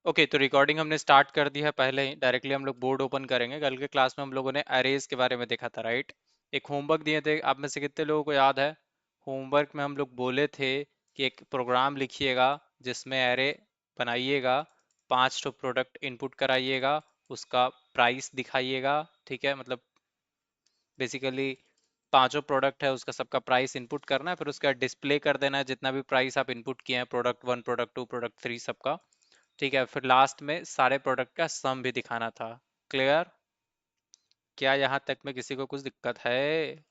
Okay, तो recording हमने start कर दी है। पहले ही डायरेक्टली हम लोग बोर्ड ओपन करेंगे। कल के क्लास में हम लोगों ने अरेज के बारे में देखा था, राइट? एक होमवर्क दिए थे, आप में से कितने लोगों को याद है? होमवर्क में हम लोग बोले थे कि एक प्रोग्राम लिखिएगा जिसमें एरे बनाइएगा, 5 प्रोडक्ट इनपुट कराइएगा, उसका प्राइस दिखाइएगा। ठीक है, मतलब बेसिकली 5 प्रोडक्ट है, उसका सबका प्राइस इनपुट करना है, फिर उसका डिस्प्ले कर देना है जितना भी प्राइस आप इनपुट किए हैं, प्रोडक्ट 1, प्रोडक्ट 2, प्रोडक्ट 3 सबका। ठीक है, फिर लास्ट में सारे प्रोडक्ट का सम भी दिखाना था। क्लियर? क्या यहाँ तक में किसी को कुछ दिक्कत है?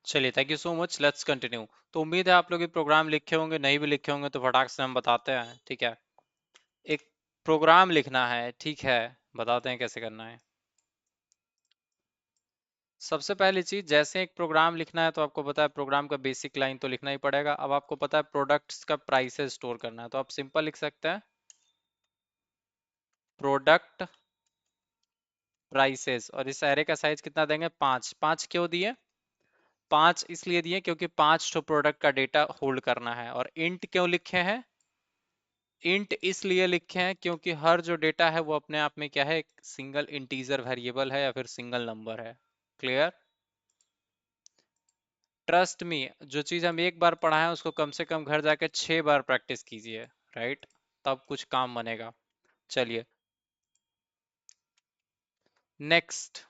चलिए, thank you so much, let's continue. तो उम्मीद है आप लोग ये प्रोग्राम लिखे होंगे, नहीं भी लिखे होंगे तो फटाक से हम बताते हैं। ठीक है, एक प्रोग्राम लिखना है, ठीक है, बताते हैं कैसे करना है। सबसे पहली चीज, जैसे एक प्रोग्राम लिखना है तो आपको पता है प्रोग्राम का बेसिक लाइन तो लिखना ही पड़ेगा। अब आपको पता है प्रोडक्ट्स का प्राइसेस स्टोर करना है, तो आप सिंपल लिख सकते हैं प्रोडक्ट प्राइसेस, और इस एरे का साइज कितना देंगे? 5। 5 क्यों दिए? 5 इसलिए दिए क्योंकि 5 प्रोडक्ट का डेटा होल्ड करना है। और इंट क्यों लिखे हैं? इंट इसलिए लिखे हैं क्योंकि हर जो डेटा है वो अपने आप में क्या है, एक सिंगल इंटीजर वेरिएबल है या फिर सिंगल नंबर है। क्लियर? ट्रस्ट मी, जो चीज हम एक बार पढ़ा है उसको कम से कम घर जाके 6 बार प्रैक्टिस कीजिए, राइट? तब कुछ काम बनेगा। चलिए, नेक्स्ट।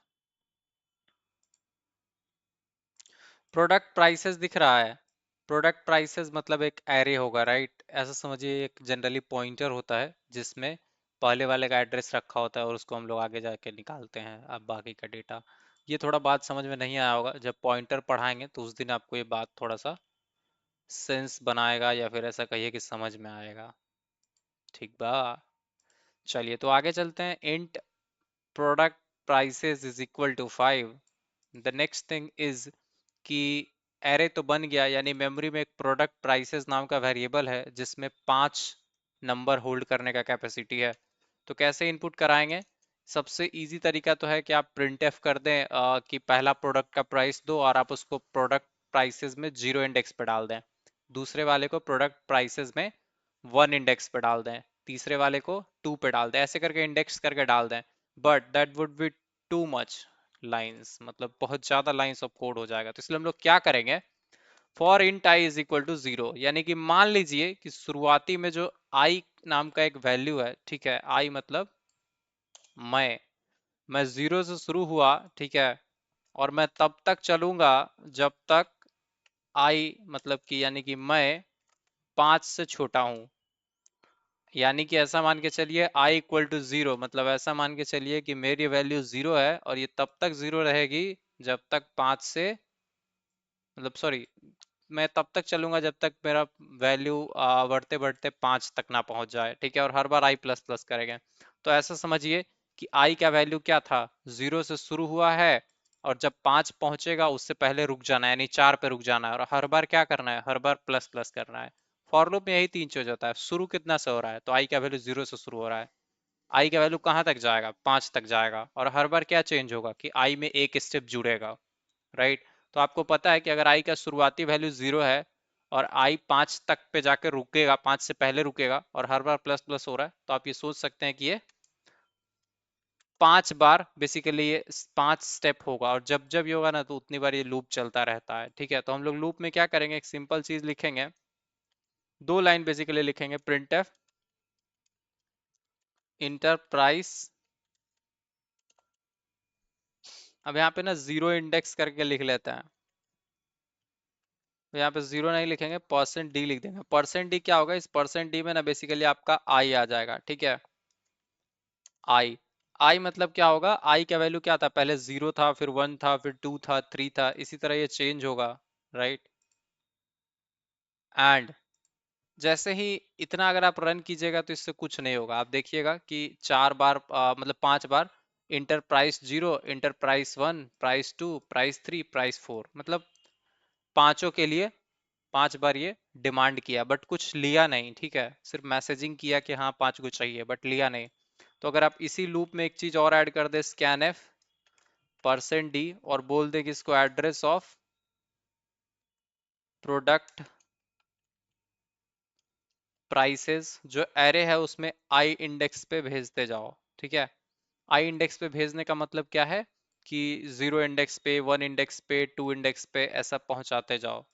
प्रोडक्ट प्राइसेस दिख रहा है। प्रोडक्ट प्राइसेस मतलब एक एरे होगा, राइट? ऐसा समझिए, एक जनरली पॉइंटर होता है जिसमें पहले वाले का एड्रेस रखा होता है और उसको हम लोग आगे जाके निकालते हैं अब बाकी का डेटा। ये थोड़ा बात समझ में नहीं आया होगा, जब पॉइंटर पढ़ाएंगे तो उस दिन आपको ये बात थोड़ा सा सेंस बनाएगा, या फिर ऐसा कहिए कि समझ में आएगा। ठीक बा? चलिए, तो आगे चलते हैं। Int product prices is equal to 5। The next thing is कि एरे तो बन गया, यानी मेमोरी में एक प्रोडक्ट प्राइसेस नाम का वेरिएबल है जिसमें 5 नंबर होल्ड करने का कैपेसिटी है। तो कैसे इनपुट कराएंगे? सबसे इजी तरीका तो है कि आप प्रिंट एफ कर दें कि पहला प्रोडक्ट का प्राइस दो, और आप उसको प्रोडक्ट प्राइसेस में 0 इंडेक्स पे डाल दें। दूसरे वाले को प्रोडक्ट प्राइसेस में 1 इंडेक्स पे डाल दें। तीसरे वाले को 2 पे डाल दें। ऐसे करके इंडेक्स करके डाल दें। But that would be too much lines, मतलब बहुत ज्यादा लाइंस ऑफ कोड हो जाएगा। तो इसलिए हम लोग क्या करेंगे, for int I is equal to 0, यानी कि मान लीजिए कि शुरुआती में जो आई नाम का एक वैल्यू है, ठीक है, आई मतलब मैं 0 से शुरू हुआ, ठीक है, और मैं तब तक चलूंगा जब तक आई मतलब कि यानी कि मैं 5 से छोटा हूं। यानी कि ऐसा मान के चलिए आई इक्वल टू 0, मतलब ऐसा मान के चलिए कि मेरी वैल्यू 0 है और ये तब तक 0 रहेगी जब तक 5 से, मतलब सॉरी, मैं तब तक चलूंगा जब तक मेरा वैल्यू बढ़ते बढ़ते 5 तक ना पहुंच जाए। ठीक है, और हर बार आई प्लस प्लस करेंगे। तो ऐसा समझिए कि आई का वैल्यू क्या था, 0 से शुरू हुआ है, और जब 5 पहुंचेगा उससे पहले रुक जाना है, यानी 4 पे रुक जाना है, और हर बार क्या करना है, हर बार प्लस प्लस करना है। फॉर लूप में यही 3 चीज होता है। शुरू कितना से हो रहा है, तो आई का वैल्यू 0 से शुरू हो रहा है, आई का वैल्यू कहाँ तक जाएगा, 5 तक जाएगा, और हर बार क्या चेंज होगा कि आई में एक स्टेप जुड़ेगा, राइट? तो आपको पता है कि अगर आई का शुरुआती वैल्यू 0 है और आई 5 तक पे जाकर रुकेगा, 5 से पहले रुकेगा, और हर बार प्लस प्लस हो रहा है, तो आप ये सोच सकते हैं कि ये 5 बार बेसिकली ये 5 स्टेप होगा, और जब जब ये होगा ना तो उतनी बार ये लूप चलता रहता है। ठीक है, तो हम लोग लूप में क्या करेंगे, एक सिंपल चीज लिखेंगे, 2 लाइन बेसिकली लिखेंगे, प्रिंट एफ इंटरप्राइज। अब यहाँ पे ना 0 इंडेक्स करके लिख लेते हैं। तो यहाँ पे 0 नहीं लिखेंगे, परसेंट डी लिख देंगे। परसेंट डी क्या होगा, इस परसेंट डी में ना बेसिकली आपका आई आ जाएगा। ठीक है, आई। आई मतलब क्या होगा, आई का वैल्यू क्या था, पहले जीरो था, फिर वन था, फिर टू था, थ्री था, इसी तरह ये चेंज होगा, राइट। एंड जैसे ही इतना अगर आप रन कीजिएगा तो इससे कुछ नहीं होगा। आप देखिएगा कि 4 बार मतलब 5 बार enter price zero, enter price one, price two, price three, price four, मतलब पांचों के लिए 5 बार ये डिमांड किया, बट कुछ लिया नहीं, ठीक है, सिर्फ मैसेजिंग किया कि हाँ 5 को चाहिए, बट लिया नहीं। तो अगर आप इसी लूप में एक चीज और ऐड कर दे, स्कैन एफ परसेंट डी, और बोल दे कि इसको एड्रेस ऑफ प्रोडक्ट प्राइसेस जो एरे है उसमें आई इंडेक्स पे भेजते जाओ, ठीक है। आई इंडेक्स पे भेजने का मतलब क्या है कि जीरो इंडेक्स पे, वन इंडेक्स पे, टू इंडेक्स पे ऐसा पहुंचाते जाओ।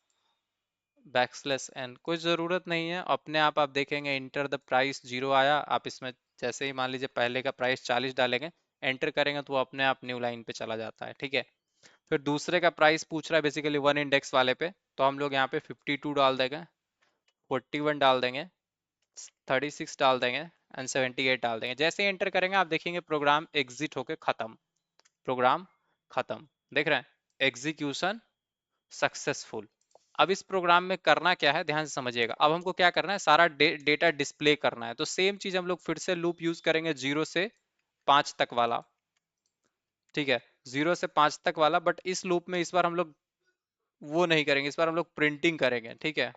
बैकस्लैश एन कोई ज़रूरत नहीं है, अपने आप देखेंगे इंटर द प्राइस जीरो आया, आप इसमें जैसे ही मान लीजिए पहले का प्राइस 40 डालेंगे, एंटर करेंगे तो वो अपने आप न्यू लाइन पे चला जाता है, ठीक है। फिर दूसरे का प्राइस पूछ रहा है बेसिकली वन इंडेक्स वाले पे, तो हम लोग यहाँ पे 52 डाल देंगे, 41 डाल देंगे, 36 डाल देंगे एंड 78 डाल देंगे। जैसे ही एंटर करेंगे आप देखेंगे प्रोग्राम एग्जिट होके खत्म, प्रोग्राम खत्म, देख रहे हैं, एग्जीक्यूशन सक्सेसफुल। अब इस प्रोग्राम में करना क्या है, ध्यान से समझिएगा। अब हमको क्या करना है, सारा डेटा डिस्प्ले करना है, तो सेम चीज हम लोग फिर से लूप यूज करेंगे, 0 से 5 तक वाला, ठीक है, 0 से 5 तक वाला। बट इस लूप में इस बार हम लोग वो नहीं करेंगे, इस बार हम लोग प्रिंटिंग करेंगे, ठीक है।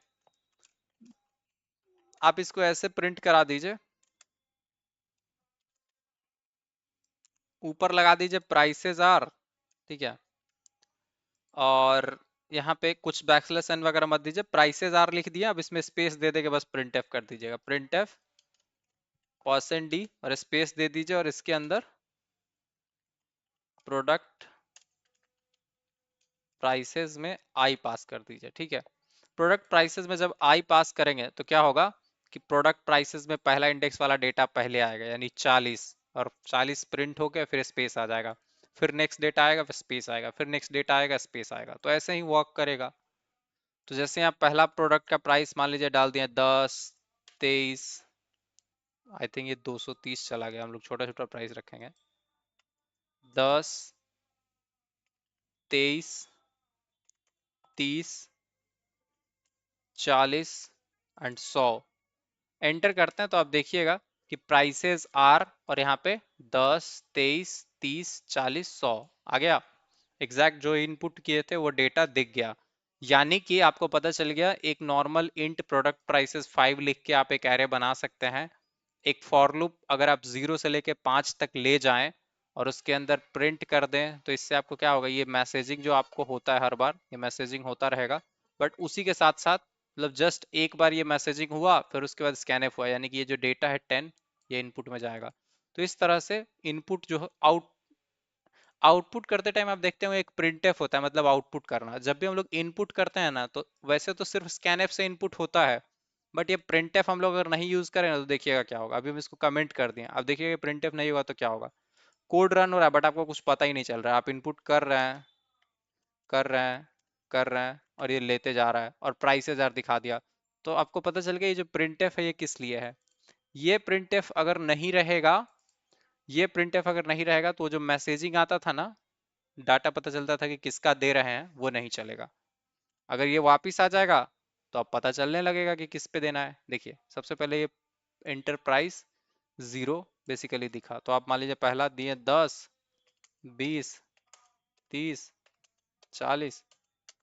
आप इसको ऐसे प्रिंट करा दीजिए, ऊपर लगा दीजिए प्राइसेस आर, ठीक है, और यहाँ पे कुछ बैकस्लैश एन वगैरह मत दीजिए, प्राइसेस आर लिख दिया, अब इसमें स्पेस दे देके बस प्रिंट एफ कर दीजिएगा, प्रिंट एफ परसेंट डी, और स्पेस दे दीजिए, और इसके अंदर प्रोडक्ट प्राइसेस में आई पास कर दीजिए, ठीक है। प्रोडक्ट प्राइसेस में जब आई पास करेंगे तो क्या होगा कि प्रोडक्ट प्राइसेस में पहला इंडेक्स वाला डेटा पहले आएगा, यानी 40, और 40 प्रिंट होके फिर स्पेस आ जाएगा, फिर नेक्स्ट डेटा आएगा, फिर स्पेस आएगा, फिर नेक्स्ट डेटा आएगा, स्पेस आएगा, तो ऐसे ही वर्क करेगा। तो जैसे आप पहला प्रोडक्ट का प्राइस मान लीजिए डाल दिए 10, 23, आई थिंक ये 230 चला गया, हम लोग छोटा छोटा प्राइस रखेंगे, 10, 23, 30, 40 एंड 100, एंटर करते हैं तो आप देखिएगा कि प्राइसेस आर, और यहाँ पे 10, 23, 30, 40, 100 आ गया, एग्जैक्ट जो इनपुट किए थे वो डेटा दिख गया। यानी कि आपको पता चल गया, एक नॉर्मल इंट प्रोडक्ट प्राइसेस 5 लिख के आप एक एरे बना सकते हैं। एक फॉर लूप अगर आप 0 से लेके 5 तक ले जाएं और उसके अंदर प्रिंट कर दें, तो इससे आपको क्या होगा, ये मैसेजिंग जो आपको होता है हर बार, ये मैसेजिंग होता रहेगा, बट उसी के साथ साथ मतलब जस्ट एक बार ये मैसेजिंग हुआ, फिर उसके बाद स्कैनफ हुआ, यानी कि ये जो डेटा है 10, ये इनपुट में जाएगा। तो इस तरह से इनपुट जो आउटपुट करते टाइम आप देखते हो एक प्रिंटफ होता है, मतलब आउटपुट करना। जब भी हम लोग इनपुट करते हैं ना, तो वैसे तो सिर्फ स्कैनफ से इनपुट होता है, बट ये प्रिंटफ हम लोग अगर नहीं यूज करें ना, तो देखिएगा क्या होगा। अभी हम इसको कमेंट कर दिए, अब देखिएगा प्रिंटफ नहीं होगा तो क्या होगा, कोड रन हो रहा है बट आपको कुछ पता ही नहीं चल रहा है, आप इनपुट कर रहे हैं, कर रहे हैं, कर रहे हैं, और ये लेते जा रहा है, और प्राइसेस आर दिखा दिया। तो आपको पता चल गया ये जो प्रिंटफ है ये किस लिए है। ये प्रिंटफ अगर नहीं रहेगा, ये प्रिंटफ अगर नहीं रहेगा तो जो मैसेजिंग आता था ना, डाटा पता चलता था कि किसका दे रहे हैं, वो नहीं चलेगा। अगर ये वापिस आ जाएगा तो अब पता चलने लगेगा कि किस पे देना है। देखिए सबसे पहले ये एंटरप्राइज जीरो बेसिकली दिखा, तो आप मान लीजिए पहला दिए 10, 20, 30, 40,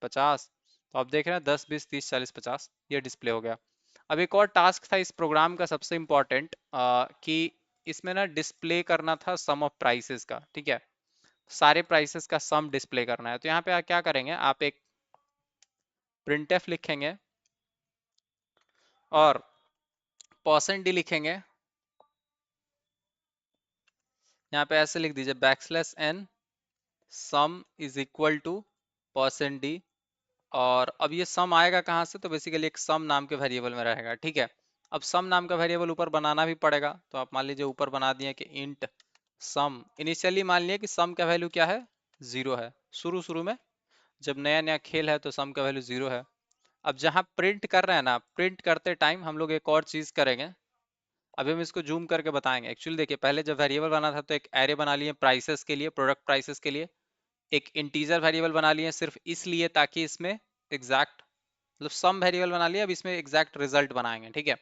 50, तो आप देख रहे हैं 10, 20, 30, 40, 50 ये डिस्प्ले हो गया। अब एक और टास्क था इस प्रोग्राम का सबसे इम्पोर्टेंट, कि इसमें ना डिस्प्ले करना था सम ऑफ प्राइसेस का, ठीक है, सारे प्राइसेस का सम डिस्प्ले करना है। तो यहाँ पे आप क्या करेंगे, आप एक प्रिंटफ लिखेंगे और परसेंट डी लिखेंगे, यहाँ पे ऐसे लिख दीजिए backslash n sum is equal to percent d. और अब ये सम आएगा कहाँ से, तो बेसिकली एक सम नाम के वेरिएबल में रहेगा, ठीक है। अब सम नाम का वेरिएबल ऊपर बनाना भी पड़ेगा, तो आप मान लीजिए ऊपर बना दिए कि इंट सम, इनिशियली मान लिया कि सम का वैल्यू क्या है, जीरो है, शुरू शुरू में जब नया नया खेल है तो सम का वैल्यू जीरो है। अब जहां प्रिंट कर रहे हैं ना, प्रिंट करते टाइम हम लोग एक और चीज करेंगे, अभी हम इसको जूम करके बताएंगे। एक्चुअली देखिए, पहले जब वेरिएबल बना था तो एक एरे बना लिए प्राइसेस के लिए, प्रोडक्ट प्राइसेस के लिए। एक इंटीजर वेरिएबल बना लिए सिर्फ इसलिए ताकि इसमें एग्जैक्ट, मतलब सम वेरिएबल बना लिया, अब इसमें एग्जैक्ट रिजल्ट बनाएंगे, ठीक है।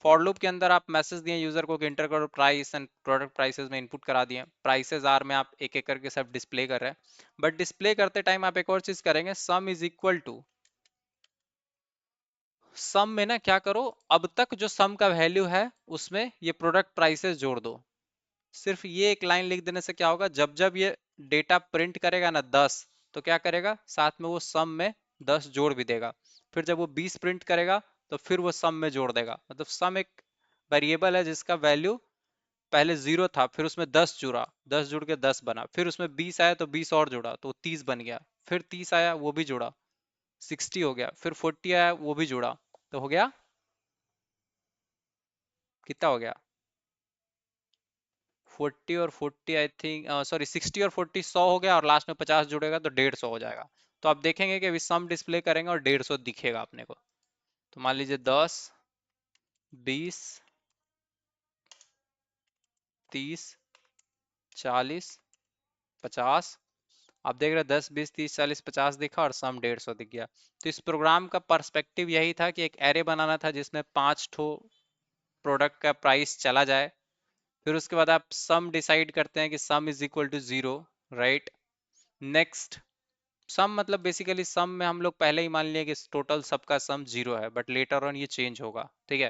फॉर लूप के अंदर आप मैसेज दिए यूजर को कि इंटर करो प्राइस एंड प्रोडक्ट प्राइसेस में इनपुट करा दिए। प्राइसेस आर में आप एक एक करके सब डिस्प्ले कर रहे हैं, बट डिस्प्ले करते टाइम आप एक और चीज करेंगे, सम इज इक्वल टू, सम में ना क्या करो, अब तक जो सम का वैल्यू है उसमें ये प्रोडक्ट प्राइसेस जोड़ दो। सिर्फ ये एक लाइन लिख देने से क्या होगा, जब जब ये डेटा प्रिंट करेगा ना 10, तो क्या करेगा, साथ में वो सम में 10 जोड़ भी देगा। फिर जब वो 20 प्रिंट करेगा तो फिर वो सम में जोड़ देगा। मतलब सम एक वेरिएबल है जिसका वैल्यू पहले 0 था, फिर उसमें 10 जुड़ा, 10 जुड़ के 10 बना, फिर उसमें 20 आया तो 20 और जुड़ा तो 30 बन गया, फिर 30 आया वो भी जुड़ा, 60 हो गया, फिर 40 आया वो भी जुड़ा, तो हो गया, कितना हो गया, 40 और 40 आई थिंक, सॉरी 60 और 40 100 हो गया, और लास्ट में 50 जुड़ेगा तो 150 हो जाएगा। तो आप देखेंगे कि अभी सम डिस्प्ले करेंगे और 150 दिखेगा अपने को। तो मान लीजिए 10, 20, 30, 40, 50, आप देख रहे हैं 10, 20, 30, 40, 50 दिखा और सम 150 दिख गया। तो इस प्रोग्राम का पर्सपेक्टिव यही था कि एक एरे बनाना था जिसमें 5 ठो प्रोडक्ट का प्राइस चला जाए। फिर उसके बाद आप सम डिसाइड करते हैं कि sum is equal to 0, right. Next, sum मतलब बेसिकली सम में हम लोग पहले ही मान लिया कि टोटल सबका सम 0 है, बट लेटर ऑन ये चेंज होगा, ठीक है।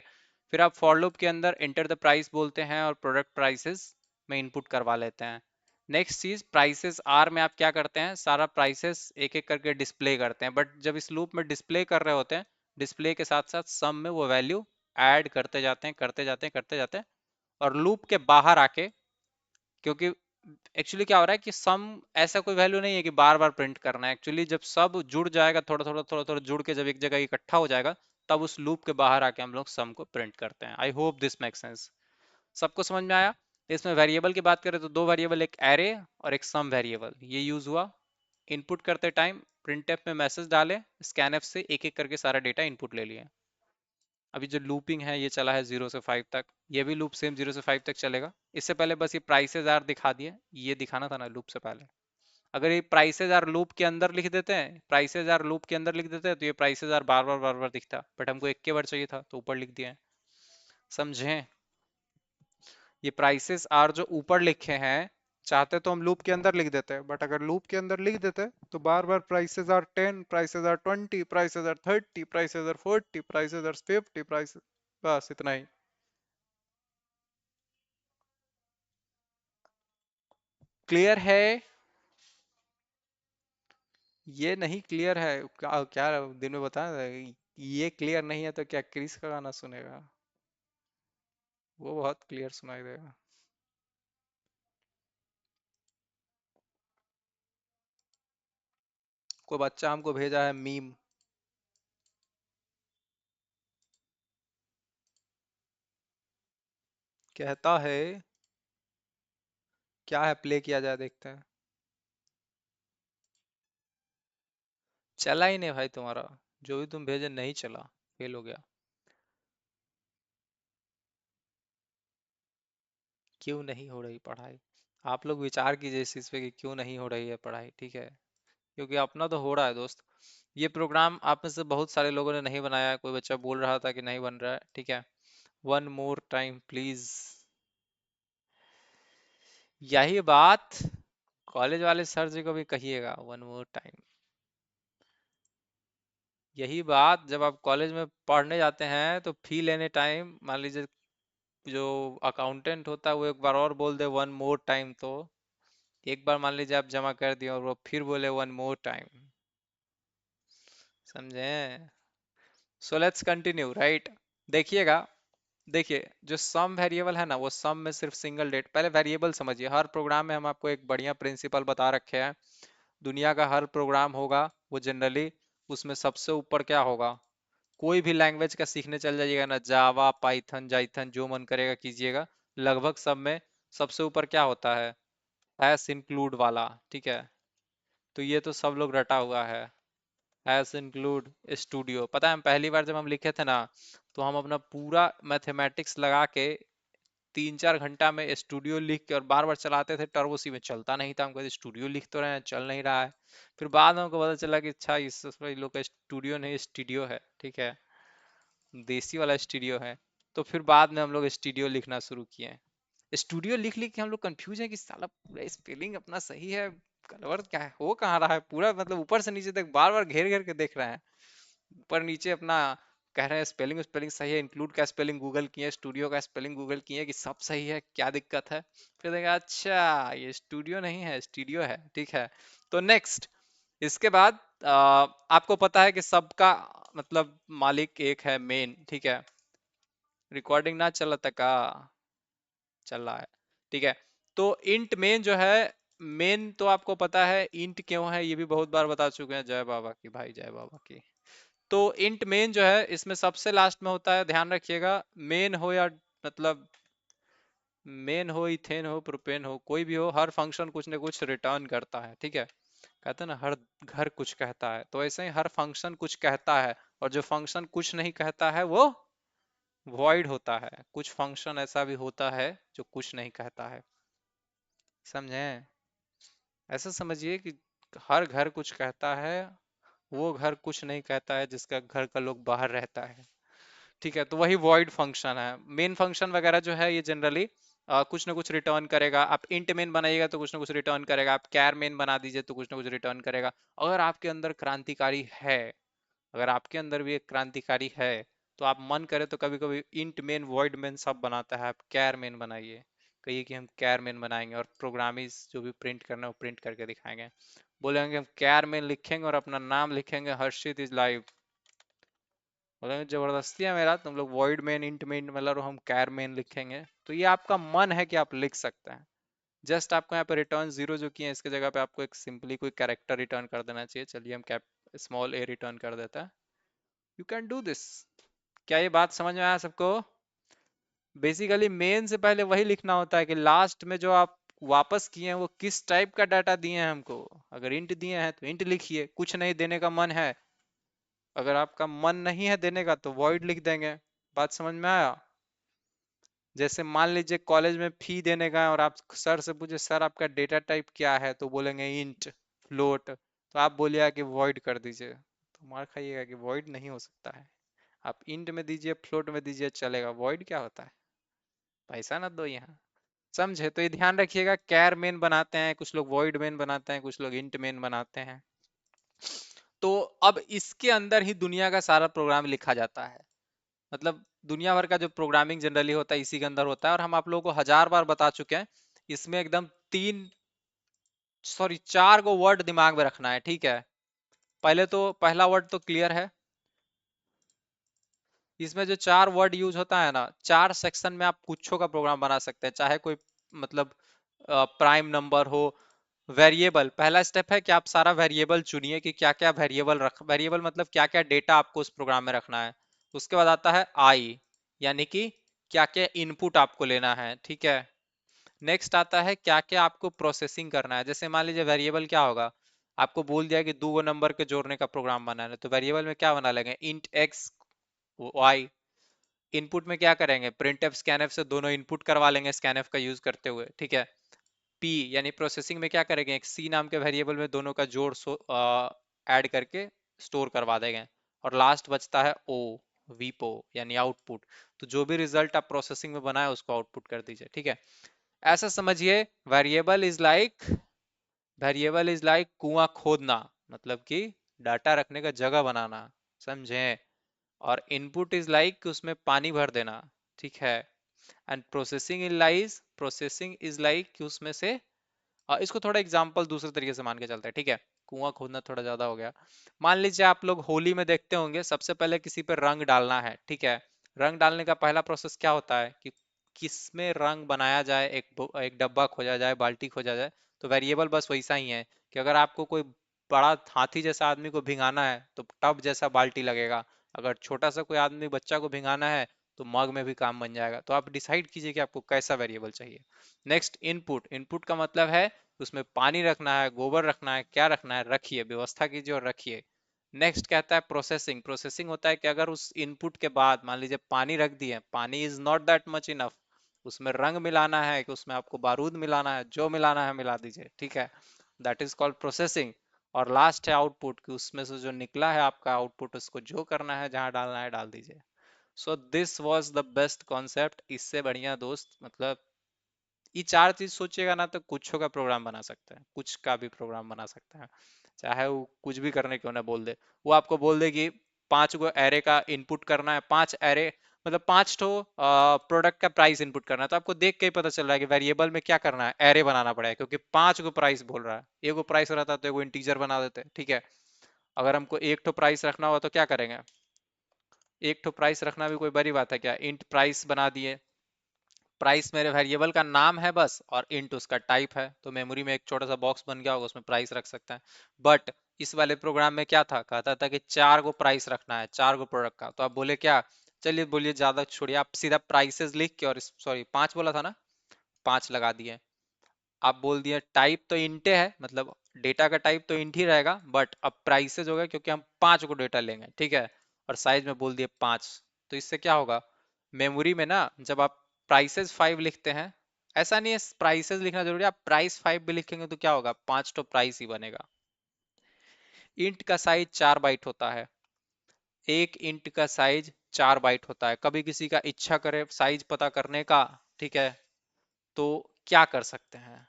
फिर आप फॉर लूप के अंदर एंटर द प्राइस बोलते हैं और प्रोडक्ट प्राइसेस में इनपुट करवा लेते हैं। नेक्स्ट चीज, प्राइसेस आर में आप क्या करते हैं, सारा प्राइसेस एक एक करके डिस्प्ले करते हैं, बट जब इस लूप में डिस्प्ले कर रहे होते हैं, डिस्प्ले के साथ साथ सम में वो वैल्यू ऐड करते जाते हैं, करते जाते हैं, करते जाते हैं। और लूप के बाहर आके, क्योंकि एक्चुअली क्या हो रहा है कि सम ऐसा कोई वैल्यू नहीं है कि बार बार प्रिंट करना है। एक्चुअली जब सब जुड़ जाएगा, थोड़ा थोड़ा थोड़ा थोड़ा जुड़ के जब एक जगह इकट्ठा हो जाएगा, तब उस लूप के बाहर आके हम लोग सम को प्रिंट करते हैं। I hope this make sense. सबको समझ में आया। इसमें वेरिएबल की बात करें तो दो वेरिएबल, एक एरे और एक सम वेरिएबल, ये यूज हुआ। इनपुट करते टाइम प्रिंटफ में मैसेज डाले, स्कैनफ से एक एक करके सारा डेटा इनपुट ले लिए। अभी जो लूपिंग है ये चला है 0 से 5 तक, ये भी लूप सेम 0 से 5 तक चलेगा। इससे पहले बस ये प्राइसेस आर दिखा दिए, ये दिखाना था ना लूप से पहले। अगर ये प्राइसेस आर लूप के अंदर लिख देते हैं, प्राइसेस आर लूप के अंदर लिख देते हैं, तो ये प्राइसेस आर बार बार बार बार दिखता, बट हमको एक के बार चाहिए था तो ऊपर लिख दिया है। समझें, ये प्राइसेस आर जो ऊपर लिखे हैं, चाहते तो हम लूप के अंदर लिख देते हैं, बट अगर लूप के अंदर लिख देते तो बार बार prices are 10, prices are 20, prices are 30, prices are 40, prices are 50, prices, बस इतना ही। क्लियर है? ये नहीं क्लियर है, क्या क्या दिन में बताया, ये क्लियर नहीं है तो क्या क्रिस का गाना सुनेगा, वो बहुत क्लियर सुनाई देगा। कोई बच्चा हमको भेजा है मीम, कहता है, क्या है, प्ले किया जाए देखते हैं। चला ही नहीं भाई तुम्हारा, जो भी तुम भेजे नहीं चला, फेल हो गया। क्यों नहीं हो रही पढ़ाई? आप लोग विचार कीजिए इस चीज पे कि क्यों नहीं हो रही है पढ़ाई, ठीक है। क्योंकि अपना तो हो रहा है दोस्त। ये प्रोग्राम आप में से बहुत सारे लोगों ने नहीं बनाया है, कोई बच्चा बोल रहा था कि नहीं बन रहा है, ठीक है। One more time please. यही बात कॉलेज वाले सर जी को भी कहिएगा, वन मोर टाइम। यही बात जब आप कॉलेज में पढ़ने जाते हैं तो फी लेने टाइम मान लीजिए जो अकाउंटेंट होता है वो एक बार और बोल दे वन मोर टाइम, तो एक बार मान लीजिए आप जमा कर दिए और वो फिर बोले वन मोर टाइम, समझे। So let's continue, right. देखिएगा, देखिए जो सम वेरिएबल है ना, वो सम में सिर्फ सिंगल डेट, पहले वेरिएबल समझिए। हर प्रोग्राम में हम आपको एक बढ़िया प्रिंसिपल बता रखे हैं। दुनिया का हर प्रोग्राम होगा वो जनरली, उसमें सबसे ऊपर क्या होगा, कोई भी लैंग्वेज का सीखने चल जाइएगा ना, जावा, पाइथन, जाइथन, जो मन करेगा कीजिएगा, लगभग सब में सबसे ऊपर क्या होता है, एस इंक्लूड वाला, ठीक है। तो ये तो सब लोग रटा हुआ है, एस इंक्लूड स्टूडियो। पता है हम पहली बार जब हम लिखे थे ना, तो हम अपना पूरा मैथमेटिक्स लगा के 3-4 घंटा में स्टूडियो लिख के और बार बार चलाते थे, टर्बो सी में चलता नहीं था। हम कहते स्टूडियो लिख तो रहे हैं, चल नहीं रहा है। फिर बाद में हमको पता चला कि अच्छा इस इन लोग का स्टूडियो नहीं स्टूडियो है, ठीक है, देसी वाला स्टूडियो है। तो फिर बाद में हम लोग स्टूडियो लिखना शुरू किए। स्टूडियो लिख लिख के हम लोग कंफ्यूज है कि साला पूरा स्पेलिंग अपना सही है, गलत क्या है, हो कहाँ रहा है पूरा, मतलब ऊपर से नीचे तक बार बार घेर घेर के देख रहे हैं, ऊपर नीचे अपना कह रहे हैं स्पेलिंग स्पेलिंग सही है, इंक्लूड का स्पेलिंग गूगल किए, स्टूडियो का स्पेलिंग गूगल किए कि सब सही है, क्या दिक्कत है। फिर देखा अच्छा ये स्टूडियो नहीं है स्टूडियो है, ठीक है। तो नेक्स्ट, इसके बाद आपको पता है कि सबका मतलब मालिक एक है, मेन, ठीक है। रिकॉर्डिंग ना चला था का, चल रहा है, ठीक है। तो इंट मेन जो है, मेन तो आपको पता है इंट क्यों है, ये भी बहुत बार बता चुके हैं, जय बाबा की भाई, जय बाबा की। तो इंट मेन जो है इसमें सबसे लास्ट में होता है, ध्यान रखिएगा। मेन हो या मतलब मेन हो, इथेन हो, प्रोपेन हो, कोई भी हो, हर फंक्शन कुछ ना कुछ रिटर्न करता है, ठीक है। कहते हैं ना हर घर कुछ कहता है, तो ऐसे ही हर फंक्शन कुछ कहता है। और जो फंक्शन कुछ नहीं कहता है वो वॉइड होता है। कुछ फंक्शन ऐसा भी होता है जो कुछ नहीं कहता है, समझे। ऐसा समझिए कि हर घर कुछ कहता है, वो घर कुछ नहीं कहता है जिसका घर का लोग बाहर रहता है, ठीक है। तो वही वॉइड फंक्शन है। मेन फंक्शन वगैरह जो है ये जनरली कुछ ना कुछ रिटर्न करेगा। आप इंट मेन बनाइएगा तो कुछ ना कुछ रिटर्न करेगा, आप कैर मेन बना दीजिए तो कुछ ना कुछ रिटर्न करेगा। अगर आपके अंदर क्रांतिकारी है, अगर आपके अंदर भी एक क्रांतिकारी है, तो आप मन करे तो कभी कभी इंट मेन वॉइड मेन सब बनाता है, आप कैर मेन बनाइए, कहिए कि हम कैर मेन बनाएंगे और प्रोग्रामिस जो भी प्रिंट करना है वो प्रिंट करके दिखाएंगे। बोलेंगे हम कैर मेन लिखेंगे और अपना नाम लिखेंगे, हर्षित इज लाइव। बोलेंगे जबरदस्ती है मेरा, तुम लोग वॉइड मेन इंट मेन मतलब हम कैर मेन लिखेंगे। तो ये आपका मन है कि आप लिख सकते हैं। जस्ट आपको यहाँ पे रिटर्न जीरो जो किए हैं इसके जगह पे आपको एक सिंपली कोई कैरेक्टर रिटर्न कर देना चाहिए। चलिए हम कैप स्मॉल ए रिटर्न कर देता है। You can do this. क्या ये बात समझ में आया सबको? बेसिकली मेन से पहले वही लिखना होता है कि लास्ट में जो आप वापस किए हैं वो किस टाइप का डाटा दिए हैं हमको। अगर इंट दिए हैं तो इंट लिखिए, कुछ नहीं देने का मन है, अगर आपका मन नहीं है देने का तो वॉइड लिख देंगे। बात समझ में आया? जैसे मान लीजिए कॉलेज में फी देने का है और आप सर से पूछे सर आपका डेटा टाइप क्या है, तो बोलेंगे इंट, फ्लोट, तो आप बोलिएगा कि वॉइड कर दीजिए, तो मार खाइएगा कि वॉइड नहीं हो सकता है। आप इंट में दीजिए, फ्लोट में दीजिए, चलेगा। वॉइड क्या होता है? पैसा ना दो यहाँ, समझे। तो ये ध्यान रखिएगा, कैर मेन बनाते हैं कुछ लोग, वॉइड मेन बनाते हैं कुछ लोग, इंट मेन बनाते हैं। तो अब इसके अंदर ही दुनिया का सारा प्रोग्राम लिखा जाता है। मतलब दुनिया भर का जो प्रोग्रामिंग जनरली होता है इसी के अंदर होता है, और हम आप लोगों को 1000 बार बता चुके हैं। इसमें एकदम 4 गो वर्ड दिमाग में रखना है, ठीक है। पहले तो पहला वर्ड तो क्लियर है। इसमें जो 4 वर्ड यूज होता है ना, 4 सेक्शन में आप कुछों का प्रोग्राम बना सकते हैं, चाहे कोई मतलब प्राइम नंबर हो। वेरिएबल, पहला स्टेप है कि आप सारा वेरिएबल चुनिए कि क्या क्या वेरिएबल वेरिएबल मतलब क्या क्या डेटा आपको उस प्रोग्राम में रखना है। उसके बाद आता है आई, यानी कि क्या क्या इनपुट आपको लेना है, ठीक है। नेक्स्ट आता है क्या क्या आपको प्रोसेसिंग करना है। जैसे मान लीजिए वेरिएबल क्या होगा, आपको बोल दिया कि 2 नंबर के जोड़ने का प्रोग्राम बनाना है, तो वेरिएबल में क्या बना लेंगे, इंट एक्स वाई। इनपुट में क्या करेंगे, प्रिंट एफ स्कैन एफ से दोनों इनपुट करवा लेंगे स्कैन एफ का यूज करते हुए, ठीक है। पी यानी प्रोसेसिंग में क्या करेंगे, एक सी नाम के वेरिएबल में दोनों का जोड़ ऐड करके स्टोर करवा देंगे। और लास्ट बचता है ओ, वीपो यानी आउटपुट। तो जो भी रिजल्ट आप प्रोसेसिंग में बनाए उसको आउटपुट कर दीजिए, ठीक है। ऐसा समझिए, variable is like variable is like कुआं खोदना, मतलब कि डाटा रखने का जगह बनाना, समझे। और इनपुट इज लाइक उसमें पानी भर देना, ठीक है। एंड प्रोसेसिंग इज लाइक कि उसमें से इसको थोड़ा एग्जांपल दूसरे तरीके से मान के चलते हैं, ठीक है। कुआं खोदना थोड़ा ज्यादा हो गया। मान लीजिए आप लोग होली में देखते होंगे, सबसे पहले किसी पे रंग डालना है, ठीक है। रंग डालने का पहला प्रोसेस क्या होता है कि किसमें रंग बनाया जाए, एक डब्बा खोजा जाए, बाल्टी खोजा जाए। तो वेरिएबल बस वैसा ही है कि अगर आपको कोई बड़ा हाथी जैसा आदमी को भिंगाना है तो टब जैसा बाल्टी लगेगा। अगर छोटा सा कोई आदमी बच्चा को भिंगाना है तो मग में भी काम बन जाएगा। तो आप डिसाइड कीजिए कि आपको कैसा वेरिएबल चाहिए। नेक्स्ट इनपुट, इनपुट का मतलब है उसमें पानी रखना है, गोबर रखना है, क्या रखना है, रखिए, व्यवस्था कीजिए और रखिए। नेक्स्ट कहता है प्रोसेसिंग, प्रोसेसिंग होता है कि अगर उस इनपुट के बाद मान लीजिए पानी रख दिए, पानी is not that much enough, उसमें रंग मिलाना है कि उसमें आपको बारूद मिलाना है, जो मिलाना है मिला दीजिए, ठीक है। That is called processing. और लास्ट है आउटपुट, कि उसमें से जो निकला है आपका आउटपुट, उसको जो करना है, जहां डालना है डाल दीजिए। So this was the best concept. इससे बढ़िया दोस्त मतलब ये चार चीज सोचिएगा ना, तो कुछ का प्रोग्राम बना सकते हैं, कुछ का भी प्रोग्राम बना सकते हैं। चाहे वो कुछ भी करने क्यों ना बोल दे। वो आपको बोल दे कि 5 गो एरे का इनपुट करना है, 5 एरे मतलब 5 ठो प्रोडक्ट का प्राइस इनपुट करना है, तो आपको देख के ही पता चल रहा है कि वेरिएबल में क्या करना है, एरे बनाना पड़ेगा, क्योंकि 5 गो प्राइस बोल रहा है। एगो प्राइस रहता तो एगो इंटीजर बना देते, ठीक है। अगर हमको एक ठो प्राइस रखना हो तो क्या करेंगे, एक ठो प्राइस रखना भी कोई बड़ी बात है क्या, इंट प्राइस बना दिए। प्राइस मेरे वेरिएबल का नाम है बस, और इंट उसका टाइप है, तो मेमोरी में एक छोटा सा बॉक्स बन गया होगा, उसमें प्राइस रख सकते हैं। बट इस वाले प्रोग्राम में क्या था, कहता था कि 4 गो प्राइस रखना है, 4 गो प्रोडक्ट का। तो आप बोले क्या, चलिए बोलिए, ज्यादा छोड़िए, आप सीधा प्राइसेस लिख के, और सॉरी 5 बोला था ना, 5 लगा दिए। आप बोल दिए टाइप तो इंटे है, मतलब डेटा का टाइप तो इंट ही रहेगा, बट अब प्राइसेस हो गया क्योंकि हम 5 को डेटा लेंगे, ठीक है। और साइज में बोल दिए 5। तो इससे क्या होगा, मेमोरी में ना जब आप प्राइसेस 5 लिखते हैं, ऐसा नहीं है प्राइसेस लिखना जरूरी है, आप प्राइस 5 भी लिखेंगे तो क्या होगा, 5 तो प्राइस ही बनेगा। इंट का साइज 4 बाइट होता है, एक इंट का साइज 4 बाइट होता है। कभी किसी का इच्छा करे साइज पता करने का, ठीक है, तो क्या कर सकते हैं,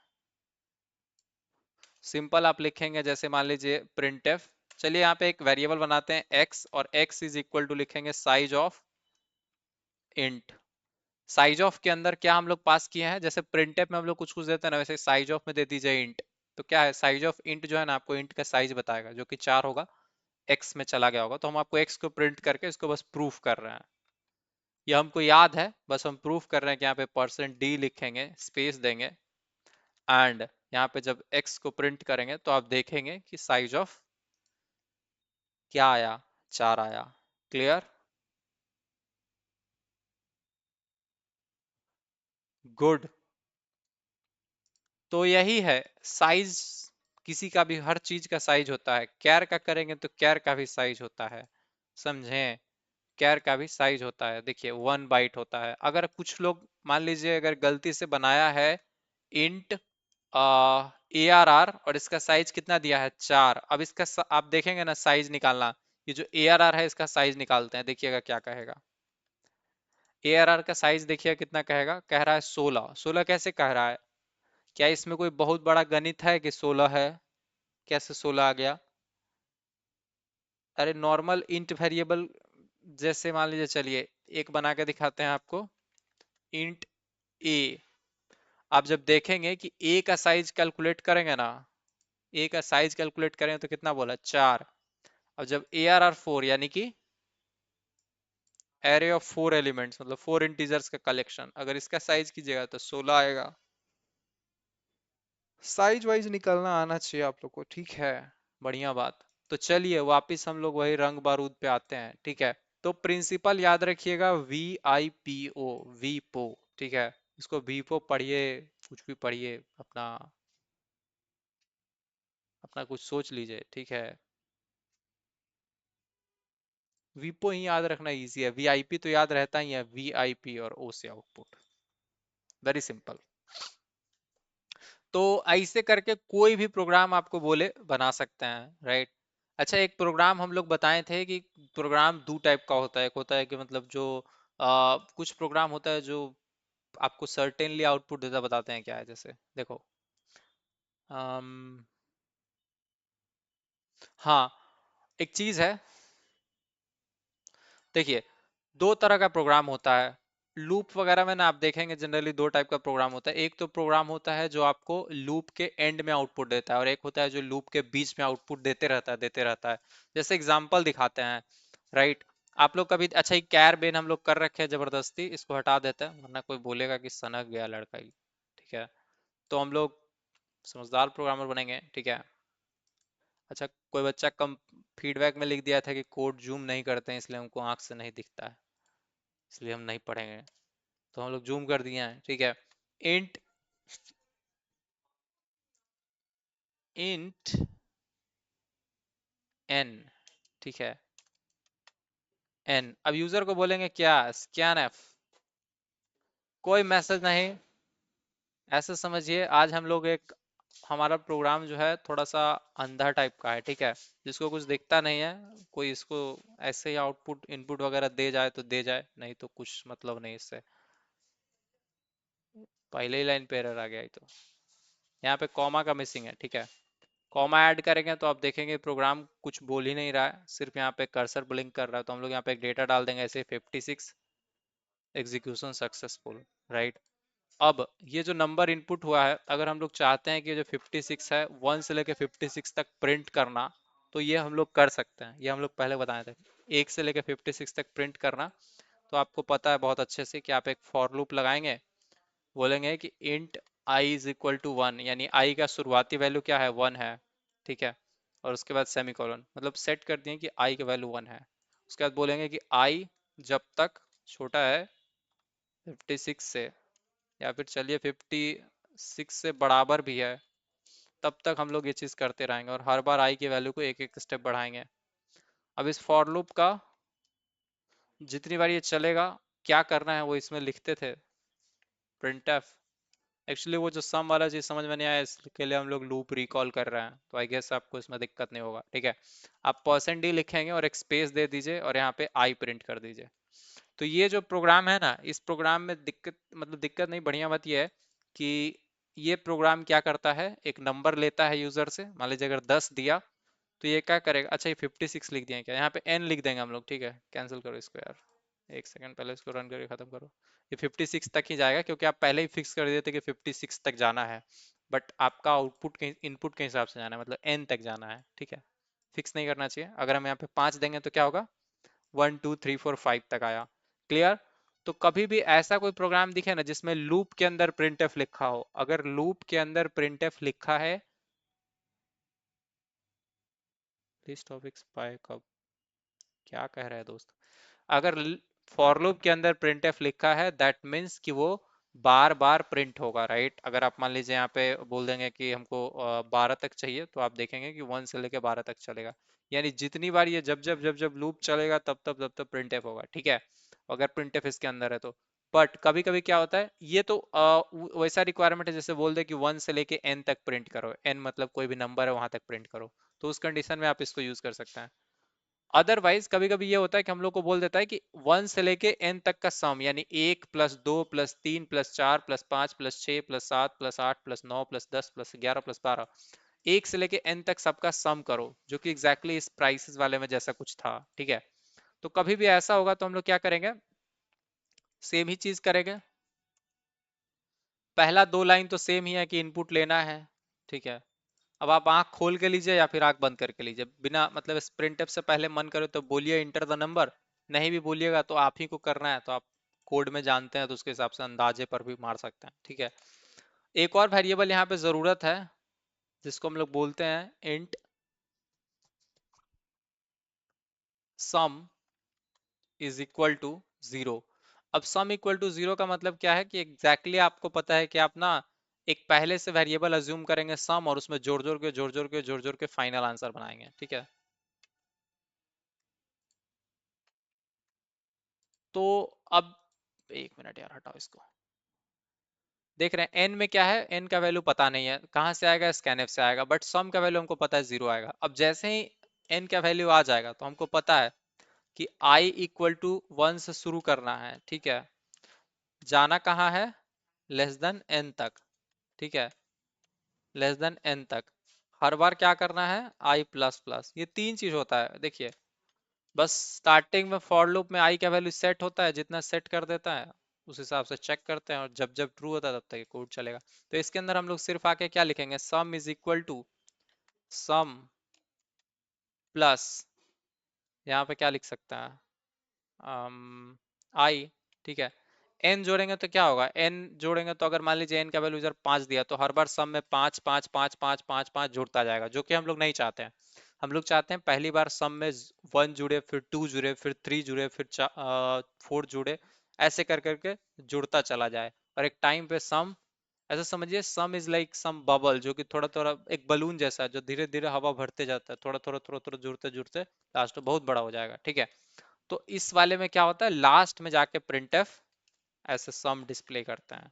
सिंपल आप लिखेंगे, जैसे मान लीजिए प्रिंट एफ, चलिए यहाँ पे एक वेरिएबल बनाते हैं एक्स, और एक्स इज इक्वल टू लिखेंगे size of int. Size of के अंदर क्या हम लोग पास किए हैं, जैसे प्रिंट एफ में हम लोग कुछ कुछ देते हैं ना, वैसे साइज ऑफ में दे दीजिए इंट। तो क्या है, साइज ऑफ इंट जो है ना, आपको इंट का साइज बताएगा, जो कि 4 होगा, एक्स में चला गया होगा, तो हम आपको एक्स को प्रिंट करके इसको बस प्रूफ कर रहे हैं। ये हमको याद है, बस हम प्रूफ कर रहे हैं कि यहाँ पे %d लिखेंगे, स्पेस देंगे, एंड यहाँ पे जब x को प्रिंट करेंगे तो आप देखेंगे कि साइज ऑफ क्या आया, 4 आया। Clear, good. तो यही है साइज, किसी का भी हर चीज का साइज होता है, कैर का करेंगे तो कैर का भी साइज होता है, समझे। कैर का भी साइज होता है, देखिए 1 बाइट होता है। अगर कुछ लोग मान लीजिए अगर गलती से बनाया है इंट ARR, और इसका साइज कितना दिया है 4, अब इसका आप देखेंगे ना साइज निकालना, ये जो ARR है इसका साइज निकालते हैं, देखिएगा क्या कहेगा। ARR का साइज देखिए कितना कहेगा, कह रहा है 16। 16 कैसे कह रहा है, क्या इसमें कोई बहुत बड़ा गणित है कि 16 है, कैसे 16 आ गया। अरे नॉर्मल इंट वेरिएबल, जैसे मान लीजिए, चलिए एक बना के दिखाते हैं आपको, इंट ए। आप जब देखेंगे कि ए का साइज कैलकुलेट करेंगे ना, ए का साइज कैलकुलेट करें तो कितना बोला, 4। अब जब ARR 4 यानी कि एरे ऑफ 4 एलिमेंट्स, मतलब 4 इंटीजर्स का कलेक्शन, अगर इसका साइज कीजिएगा तो 16 आएगा। साइज वाइज निकलना आना चाहिए आप लोग को, ठीक है, बढ़िया बात। तो चलिए वापिस हम लोग वही रंग बारूद पे आते हैं, ठीक है। तो प्रिंसिपल याद रखिएगा, VIPO, वीपो, ठीक है। इसको वीपो पढ़िए, कुछ भी पढ़िए, अपना अपना कुछ सोच लीजिए, ठीक है। वीपो ही याद रखना इजी है, VIP तो याद रहता ही है, VIP और O से आउटपुट, वेरी सिंपल। तो ऐसे करके कोई भी प्रोग्राम आपको बोले बना सकते हैं, राइट। अच्छा, एक प्रोग्राम हम लोग बताए थे कि प्रोग्राम 2 टाइप का होता है, एक होता है कि मतलब जो कुछ प्रोग्राम होता है जो आपको सर्टेनली आउटपुट देता, बताते हैं क्या है, जैसे देखो, अम, हाँ, एक चीज है, देखिए, 2 तरह का प्रोग्राम होता है। लूप वगैरह में ना आप देखेंगे जनरली 2 टाइप का प्रोग्राम होता है। एक तो प्रोग्राम होता है जो आपको लूप के एंड में आउटपुट देता है, और एक होता है जो लूप के बीच में आउटपुट देते रहता है। जैसे एग्जांपल दिखाते हैं, राइट। आप लोग कभी, अच्छा ये कैर बेन हम लोग कर रखे हैं जबरदस्ती, इसको हटा देते हैं वरना कोई बोलेगा कि सनक गया लड़का ही, ठीक है। तो हम लोग समझदार प्रोग्रामर बनेंगे, ठीक है। अच्छा, कोई बच्चा कम फीडबैक में लिख दिया था कि कोड जूम नहीं करते हैं इसलिए हमको आंख से नहीं दिखता है, इसलिए हम नहीं पढ़ेंगे। तो हम लोग जूम कर दिए हैं, ठीक है। इंट इंट एन, ठीक है, एन। अब यूजर को बोलेंगे क्या, स्कैन एफ, कोई मैसेज नहीं। ऐसे समझिए आज हम लोग एक, हमारा प्रोग्राम जो है थोड़ा सा अंधा टाइप का है, ठीक है, जिसको कुछ दिखता नहीं है। कोई इसको ऐसे ही आउटपुट इनपुट वगैरह दे जाए तो दे जाए, नहीं तो कुछ मतलब नहीं इससे। पहले ही लाइन पे एरर आ गया, ये तो यहाँ पे कॉमा का मिसिंग है, ठीक है। कॉमा ऐड करेंगे तो आप देखेंगे प्रोग्राम कुछ बोल ही नहीं रहा है, सिर्फ यहाँ पे कर्सर ब्लिंक कर रहा है। तो हम लोग यहाँ पे एक डेटा डाल देंगे ऐसे 56, एग्जीक्यूशन सक्सेसफुल, राइट। अब ये जो नंबर इनपुट हुआ है, अगर हम लोग चाहते हैं कि जो 56 है 1 से लेके 56 तक प्रिंट करना, तो ये हम लोग कर सकते हैं। ये हम लोग पहले बताए थे, 1 से लेके 56 तक प्रिंट करना। तो आपको पता है बहुत अच्छे से कि आप एक फॉर लूप लगाएंगे, बोलेंगे कि int I is equal to 1, यानी आई का शुरुआती वैल्यू क्या है, 1 है, ठीक है। और उसके बाद सेमीकोलन, मतलब सेट कर दिए कि आई का वैल्यू 1 है। उसके बाद बोलेंगे कि आई जब तक छोटा है 56 से, या फिर चलिए 56 से बराबर भी है, तब तक हम लोग ये चीज करते रहेंगे और हर बार आई की वैल्यू को एक एक स्टेप बढ़ाएंगे। अब इस फॉर लूप का जितनी बार ये चलेगा, क्या करना है वो इसमें लिखते थे, printf। एक्चुअली वो जो सम वाला चीज समझ में नहीं आया, इसके लिए हम लोग लूप रिकॉल कर रहे हैं, तो आई गेस आपको इसमें दिक्कत नहीं होगा, ठीक है। आप %d लिखेंगे और एक स्पेस दे दीजिए और यहाँ पे आई प्रिंट कर दीजिए। तो ये जो प्रोग्राम है ना, इस प्रोग्राम में दिक्कत, मतलब दिक्कत नहीं, बढ़िया बात ये है कि ये प्रोग्राम क्या करता है, एक नंबर लेता है यूजर से। मान लीजिए अगर 10 दिया, तो ये क्या करेगा, अच्छा ये 56 लिख दिया क्या, यहाँ पे n लिख देंगे हम लोग, ठीक है। कैंसिल करो इसको यार, एक सेकंड पहले इसको रन करके खत्म करो। ये 56 तक ही जाएगा क्योंकि आप पहले ही फिक्स कर दिए थे कि 56 तक जाना है, बट आपका आउटपुट के इनपुट के हिसाब से जाना है, मतलब n तक जाना है, ठीक है। फिक्स नहीं करना चाहिए। अगर हम यहाँ पे 5 देंगे तो क्या होगा, 1 2 3 4 5 तक आया, क्लियर। तो कभी भी ऐसा कोई प्रोग्राम दिखे ना जिसमें लूप के अंदर printf लिखा हो, अगर लूप के अंदर printf लिखा है, दिस टॉपिक स्पाई कब, क्या कह रहा है दोस्त। अगर फॉर लूप के अंदर printf लिखा है, दैट मीन्स कि वो बार बार प्रिंट होगा, राइट। अगर आप मान लीजिए यहाँ पे बोल देंगे कि हमको 12 तक चाहिए, तो आप देखेंगे कि 1 से लेके 12 तक चलेगा। यानी जितनी बार ये जब जब जब जब लूप चलेगा तब तब printf होगा, ठीक है। अगर printf इसके अंदर है तो। बट कभी कभी क्या होता है, ये तो वैसा रिक्वायरमेंट है जैसे बोल दे कि 1 से लेके n तक प्रिंट करो, n मतलब कोई भी नंबर है वहां तक प्रिंट करो, तो उस कंडीशन में आप इसको यूज कर सकते हैं। अदरवाइज कभी कभी ये होता है कि हम लोग को बोल देता है कि 1 से लेके n तक का सम, यानी 1 plus 2 plus 3 plus 4 plus 5 plus 6 plus 7 plus 8 plus 9 plus 10 plus 11 plus 12, 1 से लेके n तक सबका सम करो, जो कि एग्जैक्टली इस प्राइसेस वाले में जैसा कुछ था, ठीक है। तो कभी भी ऐसा होगा तो हम लोग क्या करेंगे, सेम ही चीज करेंगे। पहला 2 लाइन तो सेम ही है कि इनपुट लेना है, ठीक है। अब आप आंख खोल के लीजिए या फिर आंख बंद करके लीजिए, बिना मतलब sprintf से पहले मन करे तो बोलिए इंटर द नंबर, नहीं भी बोलिएगा तो आप ही को करना है, तो आप कोड में जानते हैं तो उसके हिसाब से अंदाजे पर भी मार सकते हैं, ठीक है। एक और वेरिएबल यहाँ पे जरूरत है, जिसको हम लोग बोलते हैं int sum is equal to 0। अब सम इक्वल टू 0 का मतलब क्या है कि एग्जैक्टली exactly आपको पता है कि आप ना एक पहले से वेरिएबल अज्यूम करेंगे सम, और उसमें जोड़ जोड़ के जोड़ जोड़ के जोड़ जोड़ के फाइनल आंसर बनाएंगे, ठीक है। तो अब एक मिनट यार, हटाओ इसको। देख रहे हैं एन में क्या है, एन का वैल्यू पता नहीं है कहाँ से आएगा, स्कैनफ से आएगा, बट सम का वैल्यू हमको पता है 0 आएगा। अब जैसे ही एन का वैल्यू आ जाएगा तो हमको पता है कि आई इक्वल टू 1 से शुरू करना है, ठीक है। जाना कहाँ है, लेस देन एन तक, ठीक है, लेस देन एन तक। हर बार क्या करना है, आई प्लस प्लस, ये तीन चीज होता है, देखिए। बस स्टार्टिंग में फॉर लूप में आई का वैल्यू सेट होता है, जितना सेट कर देता है उस हिसाब से चेक करते हैं, और जब जब ट्रू होता है तब तक ये कोड चलेगा। तो इसके अंदर हम लोग सिर्फ आके क्या लिखेंगे, sum is equal to sum plus, यहाँ पे क्या लिख सकता है, आई, ठीक है। एन जोड़ेंगे तो क्या होगा, एन जोड़ेंगे तो अगर मान लीजिए एन का वैल्यू इधर 5 दिया, तो हर बार सम में 5 5 5 5 5 5 जुड़ता जाएगा, जो कि हम लोग नहीं चाहते हैं। हम लोग चाहते हैं पहली बार सम में 1 जुड़े, फिर 2 जुड़े, फिर 3 जुड़े, फिर 4 जुड़े, ऐसे कर करके जुड़ता चला जाए। और एक टाइम पे सम, ऐसा समझिए sum is like sum bubble, जो कि थोड़ा थोड़ा एक बलून जैसा है, जो धीरे धीरे हवा भरते जाता है, थोड़ा थोड़ा थोड़ा थोड़ा जुड़ते जुड़ते लास्ट में बहुत बड़ा हो जाएगा, ठीक है। तो इस वाले में क्या होता है, लास्ट में जाके printf ऐसे सम डिस्प्ले करते हैं,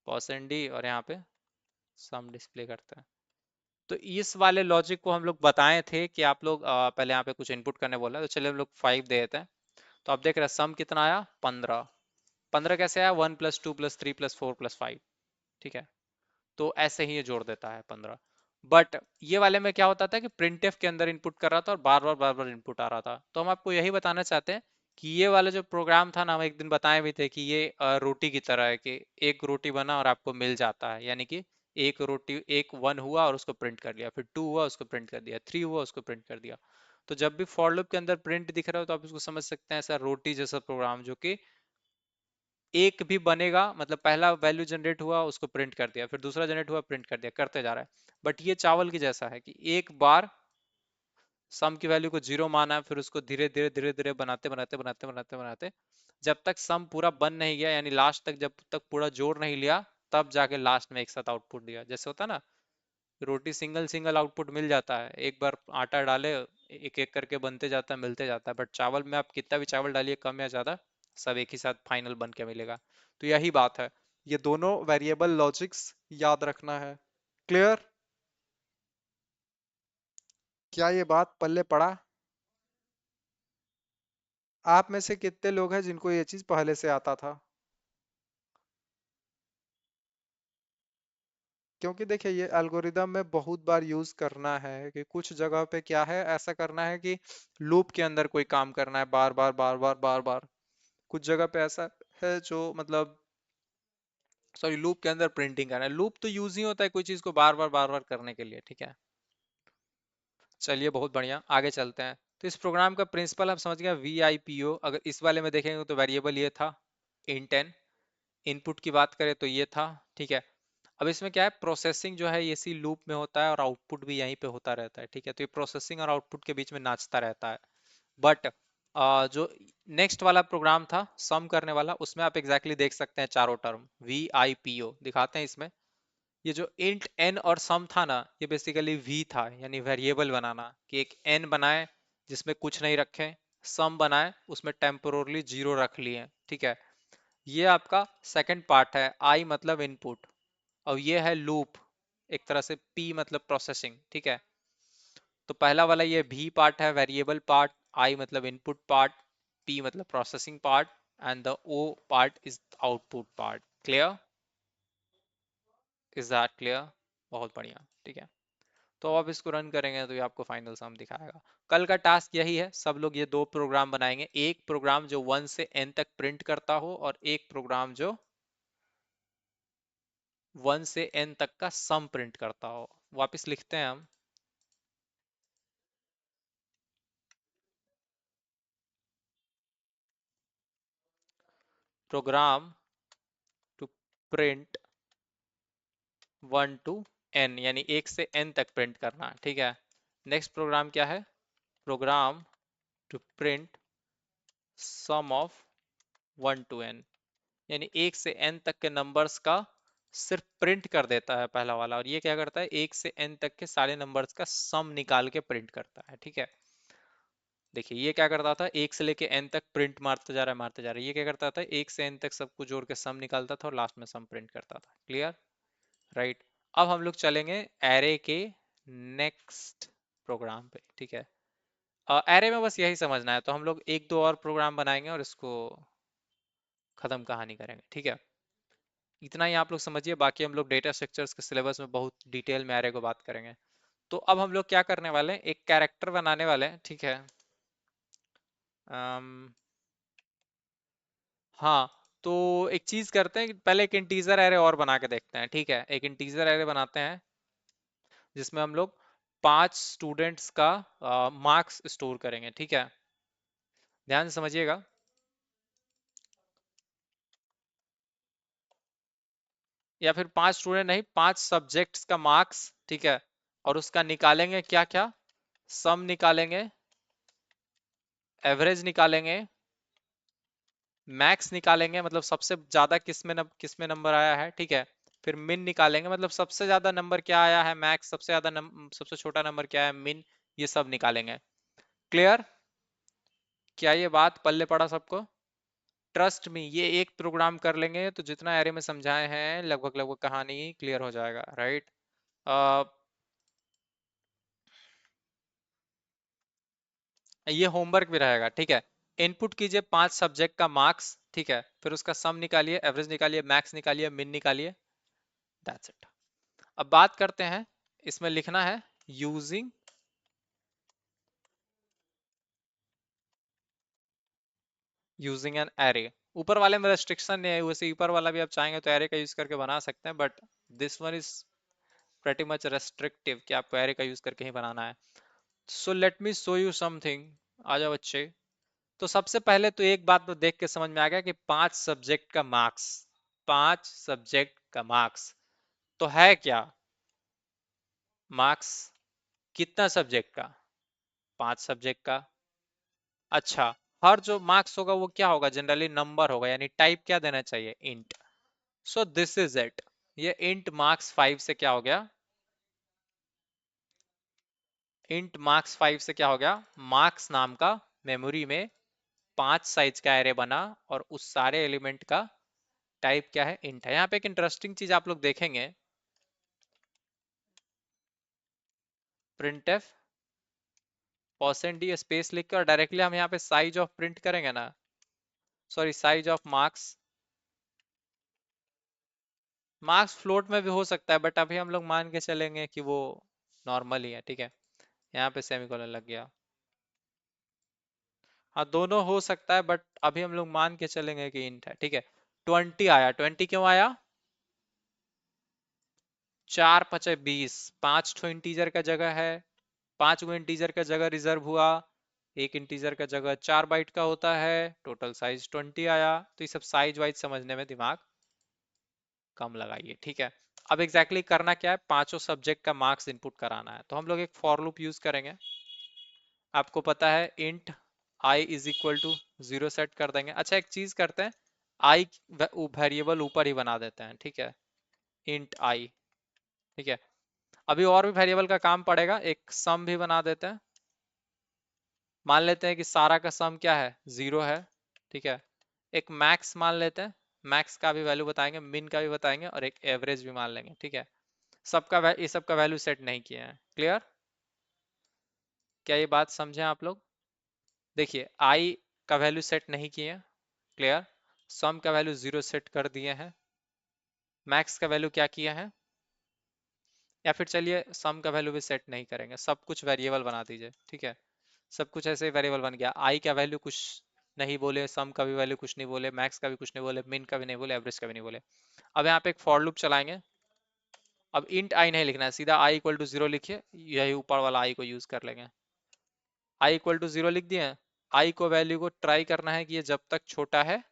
परसेंट डी, और यहाँ पे सम डिस्प्ले करते हैं। तो इस वाले लॉजिक को हम लोग बताए थे कि आप लोग पहले यहाँ पे कुछ इनपुट करने बोला, तो चलिए हम लोग 5 दे देते हैं। तो आप देख रहे हैं सम कितना आया, 15। 15 कैसे आया, 1 + 2 + 3 + 4 + 5, ठीक है। तो ऐसे ही ये जोड़ देता है 15। बट ये वाले में क्या होता था कि प्रिंटफ के अंदर इनपुट कर रहा था और बार बार इनपुट आ रहा था। तो हम आपको यही बताना चाहते हैं कि ये वाला जो प्रोग्राम था ना, हम एक दिन बताए भी थे कि ये रोटी की तरह है, कि एक रोटी बना और आपको मिल जाता है, यानी कि एक रोटी, एक 1 हुआ और उसको प्रिंट कर दिया, फिर 2 हुआ उसको प्रिंट कर दिया, 3 हुआ उसको प्रिंट कर दिया। तो जब भी फॉर लूप के अंदर प्रिंट दिख रहा हो तो आप इसको समझ सकते हैं ऐसा रोटी जैसा प्रोग्राम, जो कि एक भी बनेगा, मतलब पहला वैल्यू जनरेट हुआ उसको प्रिंट कर दिया, फिर दूसरा जनरेट हुआ प्रिंट कर दिया, करते जा रहा है। बट ये चावल की जैसा है कि एक बार सम की वैल्यू को 0 माना, फिर उसको धीरे धीरे धीरे धीरे बनाते बनाते बनाते बनाते बनाते जब तक सम पूरा बन नहीं गया, यानी लास्ट तक जब तक पूरा जोड़ नहीं लिया, तब जाके लास्ट में एक साथ आउटपुट दिया। जैसे होता है ना, रोटी सिंगल सिंगल आउटपुट मिल जाता है, एक बार आटा डाले एक एक करके बनते जाता है, मिलते जाता है। बट चावल में आप कितना भी चावल डालिए, कम या ज्यादा, सब एक ही साथ फाइनल बन के मिलेगा। तो यही बात है, ये दोनों वेरिएबल लॉजिक्स याद रखना है। क्लियर? क्या ये बात पल्ले पड़ा? आप में से कितने लोग हैं जिनको ये चीज पहले से आता था? क्योंकि देखिए ये एल्गोरिदम में बहुत बार यूज करना है कि कुछ जगह पे क्या है, ऐसा करना है कि लूप के अंदर कोई काम करना है बार बार बार बार बार बार। कुछ जगह पे ऐसा है जो मतलब, सॉरी, लूप के अंदर प्रिंटिंग करना है। लूप तो यूज ही होता है कोई चीज को बार बार करने के लिए, ठीक है। चलिए बहुत बढ़िया, आगे चलते हैं। तो इस प्रोग्राम का प्रिंसिपल आप समझ गए, VIPO। अगर इस वाले में देखेंगे तो वेरिएबल ये था इंट n, इनपुट की बात करें तो ये था, ठीक है। अब इसमें क्या है, प्रोसेसिंग जो है ये इसी लूप में होता है और आउटपुट भी यहीं पे होता रहता है, ठीक है। तो ये प्रोसेसिंग और आउटपुट के बीच में नाचता रहता है। बट जो नेक्स्ट वाला प्रोग्राम था सम करने वाला, उसमें आप एग्जैक्टली देख सकते हैं चारों टर्म VIPO दिखाते हैं इसमें। ये जो इंट n और सम था ना, ये बेसिकली v था, यानी वेरिएबल बनाना, कि एक n बनाए जिसमें कुछ नहीं रखे, सम बनाए उसमें टेम्पोरली 0 रख लिए, ठीक है। ये आपका सेकंड पार्ट है, I मतलब इनपुट, और ये है लूप, एक तरह से P मतलब प्रोसेसिंग, ठीक है। तो पहला वाला ये भी पार्ट है, वेरिएबल पार्ट, आई मतलब इनपुट पार्ट, पी मतलब processing part, and the O part is output part. Clear? Is that clear? बहुत बढ़िया, ठीक है। तो अब इसको रन करेंगे तो ये आपको फाइनल सम दिखाएगा। कल का टास्क यही है, सब लोग ये दो प्रोग्राम बनाएंगे, एक प्रोग्राम जो 1 से n तक प्रिंट करता हो और एक प्रोग्राम जो 1 से n तक का सम प्रिंट करता हो। वापस लिखते हैं हम, program to print 1 to n, यानी 1 से n तक प्रिंट करना, ठीक है। नेक्स्ट प्रोग्राम क्या है, program to print sum of 1 to n, यानी 1 से n तक के नंबर्स का सिर्फ प्रिंट कर देता है पहला वाला, और ये क्या करता है 1 से n तक के सारे नंबर्स का सम निकाल के प्रिंट करता है, ठीक है। देखिए ये क्या करता था, 1 से लेके n तक प्रिंट मारते जा रहा है मारते जा रहा है, ये क्या करता था 1 से n तक सबको जोड़ के सम निकालता था और लास्ट में सम प्रिंट करता था। क्लियर? राइट। अब हम लोग चलेंगे एरे के नेक्स्ट प्रोग्राम पे, ठीक है। एरे में बस यही समझना है, तो हम लोग एक दो और प्रोग्राम बनाएंगे और इसको खत्म कहानी करेंगे, ठीक है। इतना ही आप लोग समझिए, बाकी हम लोग डेटा स्ट्रक्चर्स के सिलेबस में बहुत डिटेल में एरे को बात करेंगे। तो अब हम लोग क्या करने वाले हैं, एक कैरेक्टर बनाने वाले हैं, ठीक है। अम, हाँ, तो एक चीज करते हैं कि पहले एक इंटीजर एरे और बना के देखते हैं, ठीक है। एक इंटीजर एरे बनाते हैं जिसमें हम लोग 5 स्टूडेंट्स का मार्क्स स्टोर करेंगे, ठीक है। ध्यान से समझिएगा। या फिर 5 स्टूडेंट नहीं, 5 सब्जेक्ट्स का मार्क्स, ठीक है। और उसका निकालेंगे क्या क्या, सम निकालेंगे, एवरेज निकालेंगे, मैक्स निकालेंगे, मतलब सबसे ज्यादा किस में नंबर आया है, ठीक है। फिर मिन निकालेंगे, मतलब सबसे ज्यादा नंबर क्या आया है, मैक्स, सबसे ज्यादा सबसे छोटा नंबर क्या है, मिन। ये सब निकालेंगे। क्लियर? क्या ये बात पल्ले पड़ा सबको? ट्रस्ट मी, ये एक प्रोग्राम कर लेंगे तो जितना एरे में समझाए हैं लगभग लगभग कहानी क्लियर हो जाएगा, राइट। ये होमवर्क भी रहेगा, ठीक है। इनपुट कीजिए 5 सब्जेक्ट का मार्क्स, ठीक है, फिर उसका सम निकालिए, एवरेज निकालिए, मैक्स निकालिए, मिन निकालिए। That's it. अब बात करते हैं, इसमें लिखना है यूजिंग यूजिंग एन एरे। ऊपर वाले में रेस्ट्रिक्शन नहीं है, वैसे ऊपर वाला भी आप चाहेंगे तो एरे का यूज करके बना सकते हैं, but this one is pretty much restrictive कि आपको एरे का यूज करके ही बनाना है। So let me show you something. आ जाओ बच्चे। तो सबसे पहले तो एक बात तो देख के समझ में आ गया कि 5 सब्जेक्ट का मार्क्स, 5 सब्जेक्ट का मार्क्स तो है क्या? मार्क्स कितना सब्जेक्ट का? 5 सब्जेक्ट का। अच्छा, हर जो मार्क्स होगा वो क्या होगा? जनरली नंबर होगा, यानी टाइप क्या देना चाहिए? Int. So this is it. ये इंट मार्क्स 5 से क्या हो गया? इंट मार्क्स 5 से क्या हो गया? मार्क्स नाम का मेमोरी में 5 साइज का एरे बना, और उस सारे एलिमेंट का टाइप क्या है? इंट है। यहाँ पे एक इंटरेस्टिंग चीज आप लोग देखेंगे, प्रिंट एफ %d स्पेस लिख के, और डायरेक्टली हम यहाँ पे साइज ऑफ प्रिंट करेंगे ना, sorry size of marks. Marks float में भी हो सकता है, बट अभी हम लोग मान के चलेंगे कि वो नॉर्मल ही है, ठीक है। यहाँ पे सेमीकोलन लग गया। हाँ, दोनों हो सकता है, बट अभी हम लोग मान के चलेंगे कि इंट है, ठीक है। 20 आया। 20 क्यों आया? 4 × 5 = 20, 5 ठो इंटीजर का जगह है, 5 गो इंटीजर का जगह रिजर्व हुआ, एक इंटीजर का जगह 4 बाइट का होता है, टोटल साइज 20 आया। तो ये सब साइज वाइज समझने में दिमाग कम लगाइए, ठीक है। अब एग्जैक्टली exactly करना क्या है? 5 सब्जेक्ट का मार्क्स इनपुट कराना है, तो हम लोग एक फॉर लूप यूज करेंगे। आपको पता है int I is equal to 0 set कर देंगे। अच्छा, एक चीज करते हैं, आई वेरिएबल ऊपर ही बना देते हैं, ठीक है। इंट आई, ठीक है। अभी और भी वेरिएबल का काम पड़ेगा, एक सम भी बना देते हैं। मान लेते हैं कि सारा का सम क्या है? 0 है, ठीक है। एक मैक्स मान लेते हैं, मैक्स का भी वैल्यू बताएंगे, मिन का भी बताएंगे, और एक एवरेज भी मान लेंगे, ठीक है। ये सब का वैल्यू सेट नहीं किए हैं। क्लियर? क्या ये बात समझे आप लोग? देखिए, आई का वैल्यू सेट नहीं किए। क्लियर? सम का वैल्यू 0 सेट कर दिए हैं। मैक्स का वैल्यू क्या किया है? या फिर चलिए सम का वैल्यू भी सेट नहीं करेंगे, सब कुछ वेरिएबल बना दीजिए, ठीक है। सब कुछ ऐसे ही वेरिएबल बन गया। आई का वैल्यू कुछ नहीं बोले, सम का भी वैल्यू कुछ नहीं बोले, मैक्स का भी कुछ नहीं बोले, मिन का भी नहीं बोले, एवरेज का भी नहीं बोले। अब यहाँ पे एक फॉर लूप चलाएंगे। अब इंट आई नहीं लिखना है, सीधा आई इक्वल टू 0 लिखिए, यही ऊपर वाला आई को यूज कर लेंगे। आई इक्वल टू 0 लिख दिए। आई को वैल्यू को ट्राई करना है कि ये जब तक छोटा है,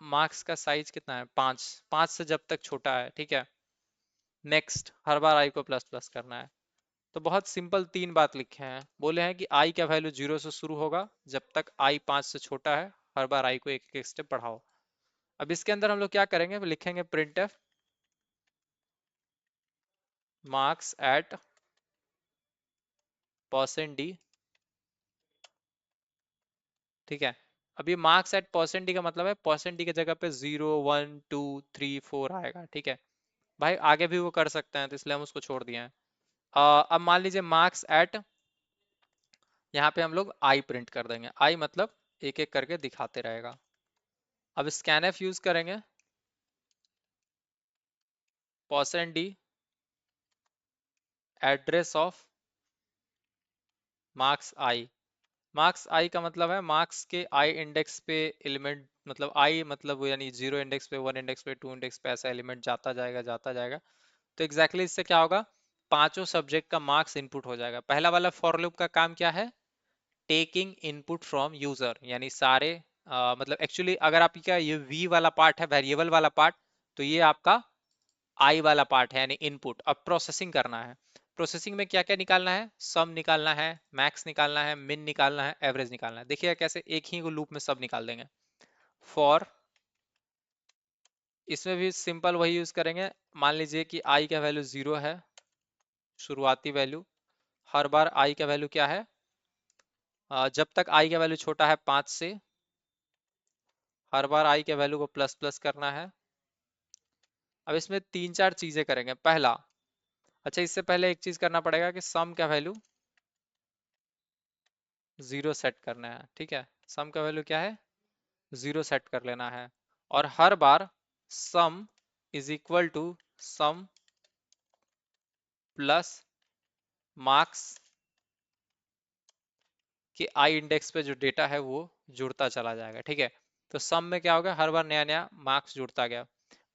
मार्क्स का साइज कितना है? 5, 5 से जब तक छोटा है, ठीक है। नेक्स्ट, हर बार आई को प्लस प्लस करना है। तो बहुत सिंपल 3 बात लिखे हैं। बोले हैं कि आई का वैल्यू 0 से शुरू होगा जब तक आई 5 से छोटा है, हर बार आई को एक एक स्टेप बढ़ाओ। अब इसके अंदर हम लोग क्या करेंगे? लिखेंगे printf marks at %d, ठीक है। अब ये मार्क्स एट %d का मतलब है %d की जगह पे 0 1 2 3 4 आएगा, ठीक है। भाई आगे भी वो कर सकते हैं, तो इसलिए हम उसको छोड़ दिए हैं। अब मान लीजिए मार्क्स एट, यहाँ पे हम लोग आई प्रिंट कर देंगे। आई मतलब एक एक करके दिखाते रहेगा। अब स्कैनफ यूज करेंगे, %d address of marks i. Marks i का मतलब है मार्क्स के आई इंडेक्स पे एलिमेंट, मतलब आई मतलब वो, यानी 0 इंडेक्स पे, 1 इंडेक्स पे, 2 इंडेक्स पे, ऐसा एलिमेंट जाता जाएगा जाता जाएगा। तो एग्जैक्टली इससे क्या होगा? 5 सब्जेक्ट का मार्क्स इनपुट हो जाएगा। पहला वाला फॉर लूप का काम क्या है? टेकिंग इनपुट फ्रॉम यूजर, यानी सारे मतलब एक्चुअली अगर आपका ये वी वाला पार्ट है, वेरिएबल वाला पार्ट, तो ये आपका आई वाला पार्ट है, यानी इनपुट। अब प्रोसेसिंग करना है। प्रोसेसिंग में क्या क्या निकालना है? सम निकालना है, मैक्स निकालना है, मिन निकालना है, एवरेज निकालना है। देखिए कैसे एक ही लूप में सब निकाल देंगे। फॉर, इसमें भी सिंपल वही यूज करेंगे। मान लीजिए कि आई का वैल्यू 0 है, शुरुआती वैल्यू। हर बार आई का वैल्यू क्या है? जब तक आई का वैल्यू छोटा है 5 से, हर बार आई के वैल्यू को प्लस प्लस करना है। अब इसमें तीन चार चीजें करेंगे। पहला, अच्छा इससे पहले एक चीज करना पड़ेगा कि सम का वैल्यू जीरो सेट करना है, ठीक है। सम का वैल्यू क्या है, जीरो सेट कर लेना है। और हर बार sum is equal to sum plus marks कि आई इंडेक्स पे जो डेटा है वो जुड़ता चला जाएगा, ठीक है। तो सम में क्या होगा, हर बार नया नया मार्क्स जुड़ता गया।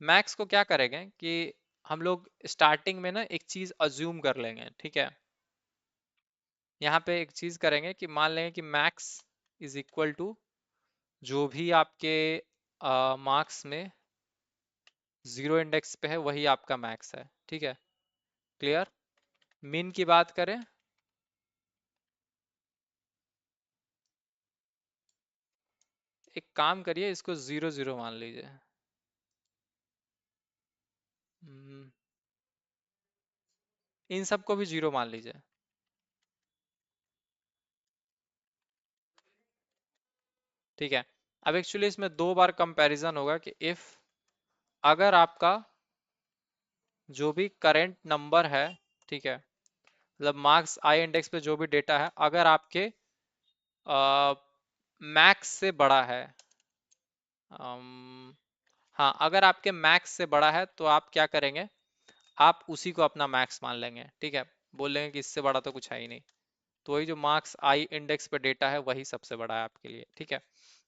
मैक्स को क्या करेंगे कि हम लोग स्टार्टिंग में ना एक चीज अज्यूम कर लेंगे, ठीक है। यहाँ पे एक चीज करेंगे कि मान लेंगे कि मैक्स इज इक्वल टू जो भी आपके मार्क्स में जीरो इंडेक्स पे है वही आपका मैक्स है, ठीक है। क्लियर। मिन की बात करें, एक काम करिए, इसको जीरो जीरो मान लीजिए। हम्म, इन सबको भी जीरो मान लीजिए, ठीक है। अब एक्चुअली इसमें दो बार कंपैरिजन होगा कि इफ अगर आपका जो भी करंट नंबर है, ठीक है, मतलब मार्क्स आई इंडेक्स पे जो भी डेटा है, अगर आपके मैक्स से बड़ा है, अम, हाँ अगर आपके मैक्स से बड़ा है तो आप क्या करेंगे, आप उसी को अपना मैक्स मान लेंगे, ठीक है। बोल लेंगे कि इससे बड़ा तो कुछ है ही नहीं। तो वही जो मार्क्स आई इंडेक्स पे डेटा है वही सबसे बड़ा है आपके लिए, ठीक है।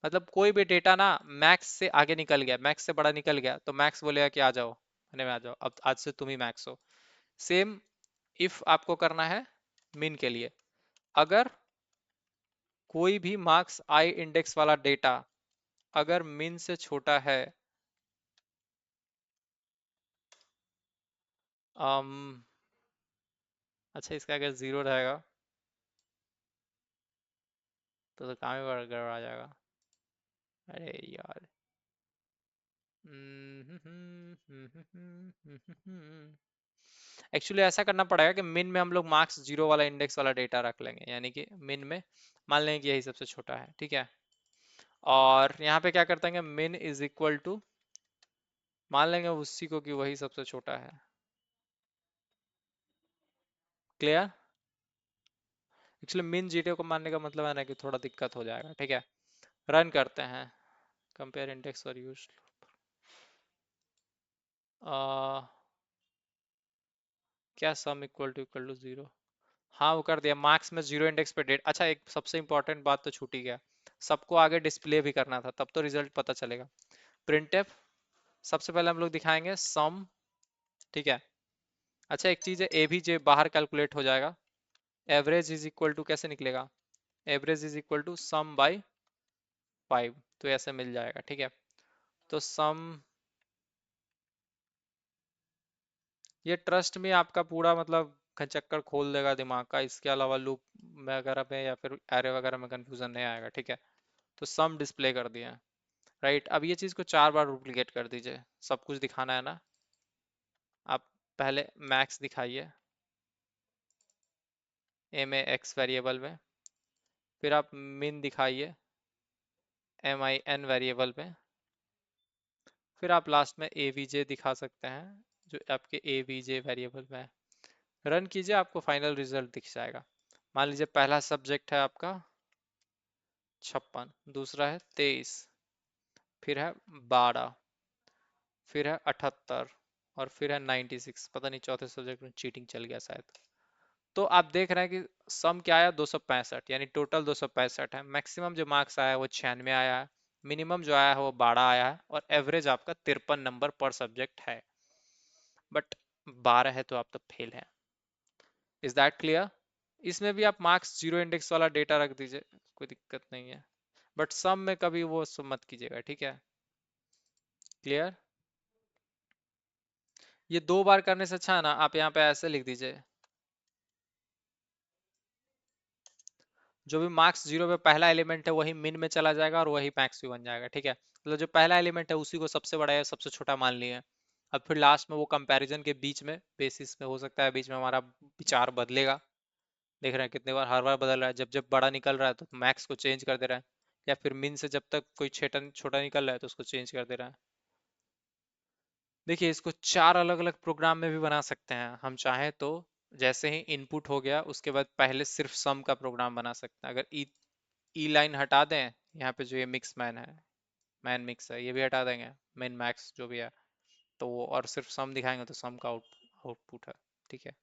मतलब कोई भी डेटा ना मैक्स से आगे निकल गया, मैक्स से बड़ा निकल गया, तो मैक्स बोलेगा कि आ जाओ आने में, आ जाओ, अब आज से तुम ही मैक्स हो। सेम इफ आपको करना है मिन के लिए, अगर कोई भी मार्क्स आई इंडेक्स वाला डेटा अगर मिन से छोटा है, अम, अच्छा इसका अगर जीरो रहेगा तो काम ही गड़बड़ा जाएगा। अरे यार। एक्चुअली ऐसा करना पड़ेगा कि मिन में हम लोग मार्क्स जीरो वाला इंडेक्स वाला डेटा रख लेंगे, यानी कि मिन में मान लेंगे कि यही सबसे छोटा है, ठीक है। और यहाँ पे क्या करते हैं, मिन इज इक्वल टू मान लेंगे उसी को कि वही सबसे छोटा है। क्लियर। एक्चुअली मिन जीरो को मानने का मतलब है ना कि थोड़ा दिक्कत हो जाएगा, ठीक है। रन करते हैं, कंपेयर इंडेक्स और यूज, क्या सम इक्वल टू जीरो। हाँ वो कर दिया, मार्क्स में जीरो इंडेक्स पे डेट। अच्छा एक सबसे इंपॉर्टेंट बात तो छूट ही गया, सबको आगे डिस्प्ले भी करना था, तब तो रिजल्ट पता चलेगा। प्रिंटफ, सबसे पहले हम लोग दिखाएंगे सम, ठीक है। अच्छा एक चीज है, ए भी जे बाहर कैलकुलेट हो जाएगा। एवरेज इज इक्वल टू कैसे निकलेगा, average is equal to sum by 5, तो ऐसे मिल जाएगा, ठीक है। तो सम, ये ट्रस्ट में आपका पूरा मतलब चक्कर खोल देगा दिमाग का, इसके अलावा लूप वगैरह में या फिर एरे वगैरह में कंफ्यूजन नहीं आएगा, ठीक है। तो सम डिस्प्ले कर दिया, राइट। अब ये चीज को चार बार डुप्लीकेट कर दीजिए, सब कुछ दिखाना है ना। आप पहले मैक्स दिखाइए एम ए एक्स वेरिएबल में, फिर आप मिन दिखाइए एम आई एन वेरिएबल में, फिर आप लास्ट में ए वी जे दिखा सकते हैं जो आपके ए वी जे वेरिएबल में है। रन कीजिए, आपको फाइनल रिजल्ट दिख जाएगा। मान लीजिए पहला सब्जेक्ट है आपका 56, दूसरा है 23, फिर है 12, फिर है 78 और फिर है 96। पता नहीं चौथे सब्जेक्ट में चीटिंग चल गया शायद। तो आप देख रहे हैं कि सम क्या आया, 265, यानी टोटल 265 है। मैक्सिमम जो मार्क्स आया है वो 96 आया है, मिनिमम जो आया है वो 12 आया है, और एवरेज आपका 53 नंबर पर सब्जेक्ट है। बट 12 है तो आप तो फेल हैं। Is that clear. इसमें भी आप मार्क्स जीरो इंडेक्स वाला डेटा रख दीजिए, कोई दिक्कत नहीं है। बट सम में कभी वो सब मत कीजिएगा, ठीक है। क्लियर। ये दो बार करने से अच्छा है ना, आप यहाँ पे ऐसे लिख दीजिए, जो भी मार्क्स जीरो पे पहला एलिमेंट है वही मिन में चला जाएगा और वही मैक्स भी बन जाएगा, ठीक है। मतलब जो पहला एलिमेंट है उसी को सबसे बड़ा या सबसे छोटा मान लिए। अब फिर लास्ट में वो कंपैरिजन के बीच में बेसिस में हो सकता है बीच में हमारा विचार बदलेगा। देख रहे हैं कितने बार, हर बार बदल रहा है, जब जब बड़ा निकल रहा है तो मैक्स को चेंज कर दे रहा है, या फिर मिन से जब तक कोई छोटा छोटा निकल रहा है तो उसको चेंज कर दे रहा है। देखिए इसको चार अलग अलग प्रोग्राम में भी बना सकते हैं हम चाहें तो। जैसे ही इनपुट हो गया उसके बाद पहले सिर्फ सम का प्रोग्राम बना सकते हैं। अगर ई लाइन हटा दें, यहाँ पे जो ये मिक्स मैन है, मैन मिक्स है, ये भी हटा देंगे, मिन मैक्स जो भी है, तो वो और सिर्फ सम दिखाएंगे तो सम का आउटपुट है। ठीक है,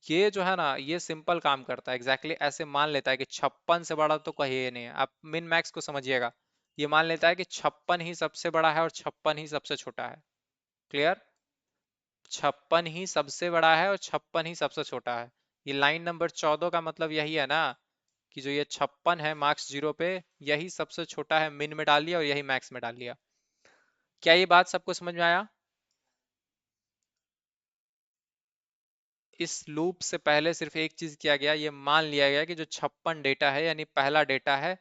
ये जो है ना ये सिंपल काम करता है, एग्जैक्टली ऐसे मान लेता है कि 56 से बड़ा तो कहीं नहीं है। आप मिन मैक्स को समझिएगा, ये मान लेता है कि 56 ही सबसे बड़ा है और 56 ही सबसे छोटा है। क्लियर? 56 ही सबसे बड़ा है और 56 ही सबसे छोटा है। ये लाइन नंबर 14 का मतलब यही है ना, कि जो ये 56 है मार्क्स जीरो पे, यही सबसे छोटा है मिन में डाल दिया और यही मैक्स में डाल दिया। क्या ये बात सबको समझ में आया? इस लूप से पहले सिर्फ एक चीज किया गया, ये मान लिया गया कि जो 56 डेटा है यानी पहला डेटा है,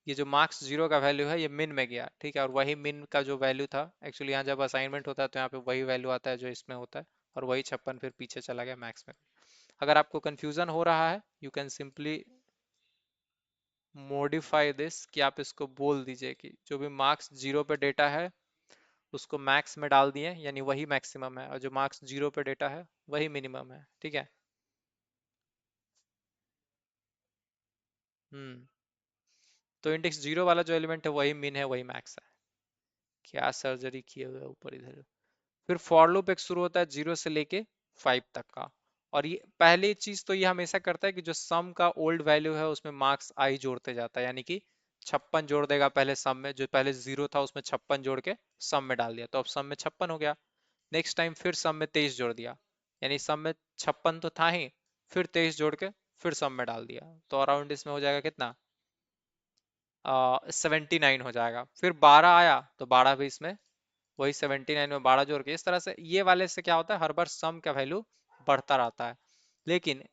ये जो मार्क्स जीरो का वैल्यू है ये मिन में गया। ठीक है, और वही मिन का जो वैल्यू था, एक्चुअली यहाँ जब असाइनमेंट होता है तो यहाँ पे वही वैल्यू आता है जो इसमें होता है, और वही 56 फिर पीछे चला गया मैक्स में। अगर आपको कंफ्यूजन हो रहा है, you can simply modify this, कि आप इसको बोल दीजिए कि जो भी मार्क्स जीरो पे डेटा है उसको मैक्स में डाल दिए, यानी वही मैक्सिमम है, और जो मार्क्स जीरो पे डेटा है वही मिनिमम है। ठीक है। हम्म। तो इंडेक्स जीरो वाला जो एलिमेंट है वही मिन है वही मैक्स है। क्या सर्जरी किए हुए ऊपर इधर। फिर फॉर लूप एक शुरू होता है 0 से लेके 5 तक का। और ये पहली चीज तो ये हमेशा करता है कि जो सम का ओल्ड वैल्यू है उसमें मार्क्स आई जोड़ते जाता है, यानी कि 56 जोड़ देगा पहले सम में, जो पहले 0 था उसमें 56 जोड़ के सम में डाल दिया, तो अब सम में 56 हो गया। नेक्स्ट टाइम फिर सम में 23 जोड़ दिया, यानी सम में 56 तो था ही, फिर 23 जोड़ के फिर सम में डाल दिया, तो अराउंड इसमें हो जाएगा कितना, 79 हो जाएगा। फिर 12 आया तो 12 भी इसमें वही 79 में 12 जोड़ के, इस तरह से ये वाले से क्या होता है, हर बार सम का वैल्यू बढ़ता रहता है। लेकिन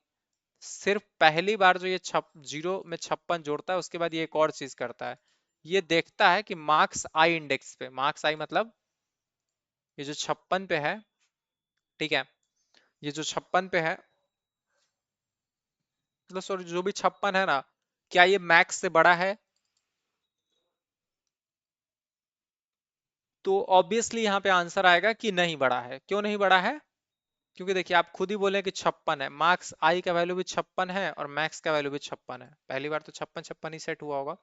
सिर्फ पहली बार जो ये जीरो में 56 जोड़ता है उसके बाद ये एक और चीज करता है, ये देखता है कि मार्क्स आई इंडेक्स पे, मार्क्स आई मतलब ये जो 56 पे है, ठीक है, ये जो 56 पे है, मतलब सॉरी जो भी 56 है ना, क्या ये मैक्स से बड़ा है? तो ऑब्वियसली यहाँ पे आंसर आएगा कि नहीं बड़ा है। क्यों नहीं बड़ा है? क्योंकि देखिए आप खुद ही बोले कि 56 है, मार्क्स आई का वैल्यू भी 56 है और मैक्स का वैल्यू भी 56 है, पहली बार तो 56 56 ही सेट हुआ होगा,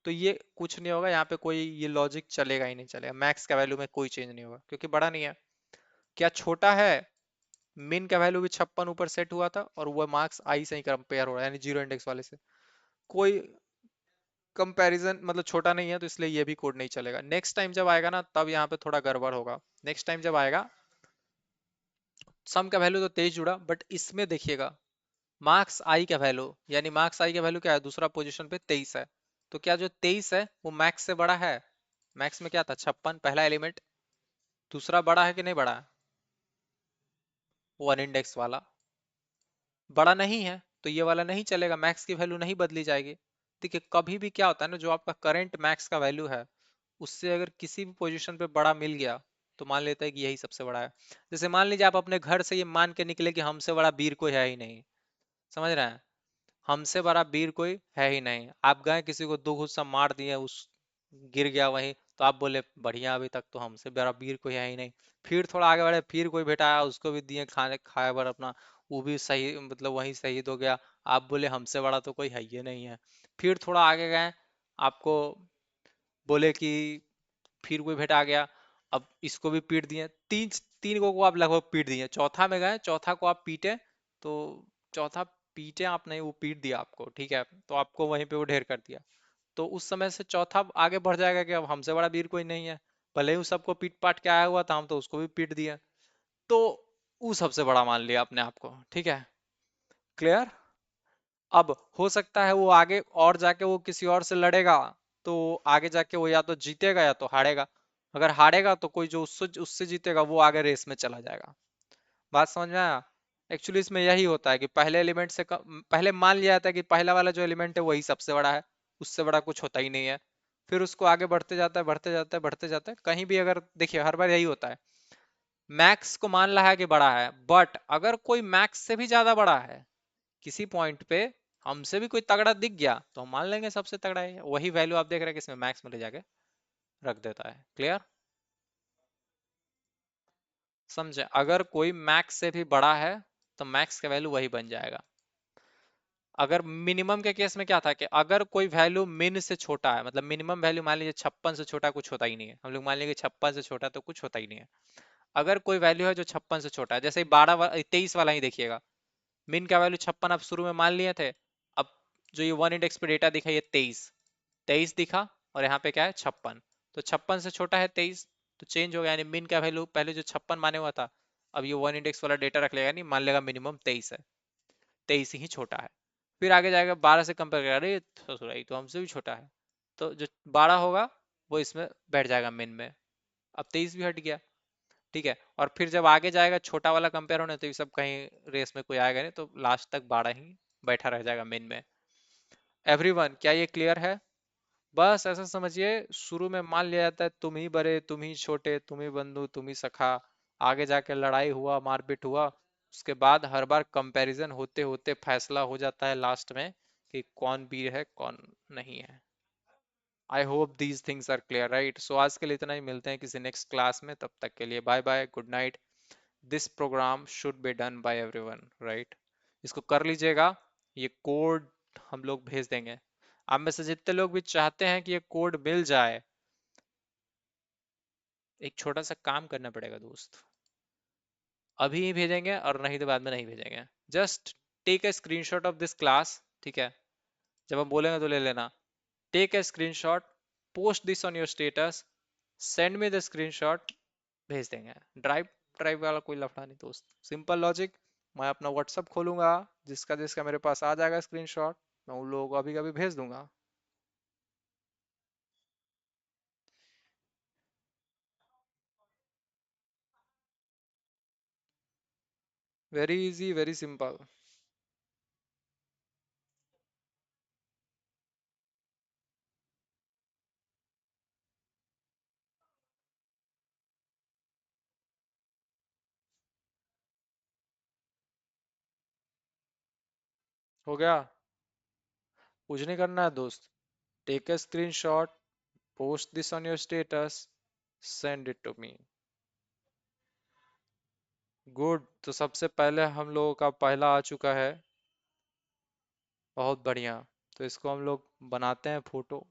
तो ये कुछ नहीं होगा यहाँ पे, कोई ये लॉजिक चलेगा ही नहीं, चलेगा, मैक्स का वैल्यू में कोई चेंज नहीं होगा क्योंकि बड़ा नहीं है। क्या छोटा है? मिन का वैल्यू भी 56 ऊपर सेट हुआ था और वो मार्क्स आई से ही कंपेयर हो रहा है, यानी जीरो इंडेक्स वाले से कोई कंपैरिजन, मतलब छोटा नहीं है, तो इसलिए ये भी कोड नहीं चलेगा। नेक्स्ट टाइम जब आएगा ना तब यहाँ पे थोड़ा गड़बड़ होगा। नेक्स्ट टाइम जब आएगा, सम का वैल्यू तो 23 जुड़ा, बट इसमें देखिएगा मार्क्स आई का वैल्यू, यानी मार्क्स आई का वैल्यू क्या है, दूसरा पोजीशन पे 23 है, तो क्या जो 23 है वो मैक्स से बड़ा है? मैक्स में क्या था, 56 पहला एलिमेंट, दूसरा बड़ा है कि नहीं बड़ा है, वन इंडेक्स वाला बड़ा नहीं है, तो ये वाला नहीं चलेगा, मैक्स की वैल्यू नहीं बदली जाएगी। देखिए कभी भी क्या होता है ना, जो आपका करंट मैक्स का वैल्यू है उससे अगर किसी भी पोजीशन पे बड़ा मिल गया तो मान लेते हैं कि यही सबसे बड़ा है। जैसे मान लीजिए आप अपने घर से ये मान के निकले कि हमसे बड़ा वीर कोई है ही नहीं, समझ रहे हैं, हमसे बड़ा वीर कोई है ही नहीं, आप गए किसी को दो घुसा मार दिए, उस गिर गया वहीं, तो आप बोले बढ़िया अभी तक तो हमसे बड़ा वीर कोई है ही नहीं। फिर थोड़ा आगे बढ़े, फिर कोई बेटा आया उसको भी दिए खाने खाए बर अपना, वो भी सही मतलब वहीं शहीद हो गया, आप बोले हमसे बड़ा तो कोई है ही नहीं है। फिर थोड़ा आगे गए, आपको बोले कि फिर कोई भेटा आ गया, अब इसको भी पीट दिए, तीन तीन को आप लगभग पीट दिए, चौथा में गए, चौथा को आप पीटे, तो चौथा पीटे आप नहीं, वो पीट दिया आपको, ठीक है, तो आपको वहीं पे वो ढेर कर दिया, तो उस समय से चौथा आगे बढ़ जाएगा कि अब हमसे बड़ा वीर कोई नहीं है, भले ही उस सबको पीट पाट के आया हुआ था, हम तो उसको भी पीट दिया, तो वो सबसे बड़ा मान लिया अपने आप को। ठीक है, क्लियर? अब हो सकता है वो आगे और जाके वो किसी और से लड़ेगा, तो आगे जाके वो या तो जीतेगा या तो हारेगा, अगर हारेगा तो कोई जो उससे उससे जीतेगा वो आगे रेस में चला जाएगा। बात समझ में आया? एक्चुअली इसमें यही होता है कि पहले एलिमेंट से पहले मान लिया जाता है कि पहला वाला जो एलिमेंट है वही सबसे बड़ा है, उससे बड़ा कुछ होता ही नहीं है, फिर उसको आगे बढ़ते जाता है बढ़ते जाता है बढ़ते जाता है, कहीं भी अगर देखिए हर बार यही होता है, मैक्स को मान रहा है कि बड़ा है, बट अगर कोई मैक्स से भी ज्यादा बड़ा है किसी पॉइंट पे, हमसे भी कोई तगड़ा दिख गया तो हम मान लेंगे सबसे तगड़ा है। वही वैल्यू आप देख रहे हैं किसमें, मैक्स में ले जाके रख देता है। क्लियर? समझे? अगर कोई मैक्स से भी बड़ा है तो मैक्स का वैल्यू वही बन जाएगा। अगर मिनिमम के केस में क्या था कि अगर कोई वैल्यू मिन से छोटा है, मतलब मिनिमम वैल्यू मान लीजिए 56 से छोटा कुछ होता ही नहीं है, हम लोग मान लीजिए 56 से छोटा तो कुछ होता ही नहीं है। अगर कोई वैल्यू है जो 56 से छोटा है, जैसे 23 वाला ही देखिएगा, मिन का वैल्यू 56 आप शुरू में मान लिए थे। अब जो ये वन इंडेक्स पे डेटा दिखा, ये 23 दिखा, और यहाँ पे क्या है 56, तो 56 से छोटा है 23, तो चेंज हो गया, यानी मिन का वैल्यू पहले जो 56 माने हुआ था, अब ये वन इंडेक्स वाला डेटा रख लेगा, नहीं मान लेगा मिनिमम 23 है, 23 ही छोटा है। फिर आगे जाएगा 12 से कंपेयर करेगा, अरे ससुरा ये तो हमसे भी छोटा है, तो जो 12 होगा वो इसमें बैठ जाएगा मिन में। अब 23 भी हट गया। ठीक है, और फिर जब आगे जाएगा छोटा वाला कंपेयर होने, तो ये सब कहीं रेस में कोई आएगा नहीं, तो लास्ट तक 12 ही बैठा रह जाएगा मिन में। एवरीवन, क्या ये क्लियर है? बस ऐसा समझिए, शुरू में मान लिया जाता है तुम ही बड़े, तुम ही छोटे, तुम ही बंधु, तुम ही सखा। आगे जाके लड़ाई हुआ, मारपीट हुआ, उसके बाद हर बार कंपैरिजन होते होते फैसला हो जाता है लास्ट में कि कौन वीर है कौन नहीं है। I hope these things are clear, right? So आज के लिए इतना ही, मिलते हैं किसी नेक्स्ट क्लास में, तब तक के लिए bye bye, good night. This program should be done by everyone, right? इसको कर लीजिएगा। ये कोड हम लोग भेज देंगे। आप में से जितने लोग भी चाहते हैं कि ये कोड मिल जाए, एक छोटा सा काम करना पड़ेगा दोस्त। अभी ही भेजेंगे और नहीं तो बाद में नहीं भेजेंगे। Just take a screenshot of this class, ठीक है? जब हम बोलेंगे तो ले लेना। Take a screenshot, post this on your status, send me the screenshot, भेज देंगे। ड्राइव ड्राइव वाला कोई लफड़ा नहीं दोस्त, सिंपल लॉजिक। मैं अपना व्हाट्सअप खोलूंगा, जिसका जिसका मेरे पास आ जाएगा स्क्रीनशॉट, मैं उन लोगों को अभी कभी भेज दूंगा। Very easy, very simple. हो गया? कुछ नहीं करना है दोस्त। Take a screenshot, post this on your status, send it to me. Good, तो सबसे पहले हम लोगों का पहला आ चुका है। बहुत बढ़िया। तो इसको हम लोग बनाते हैं फोटो।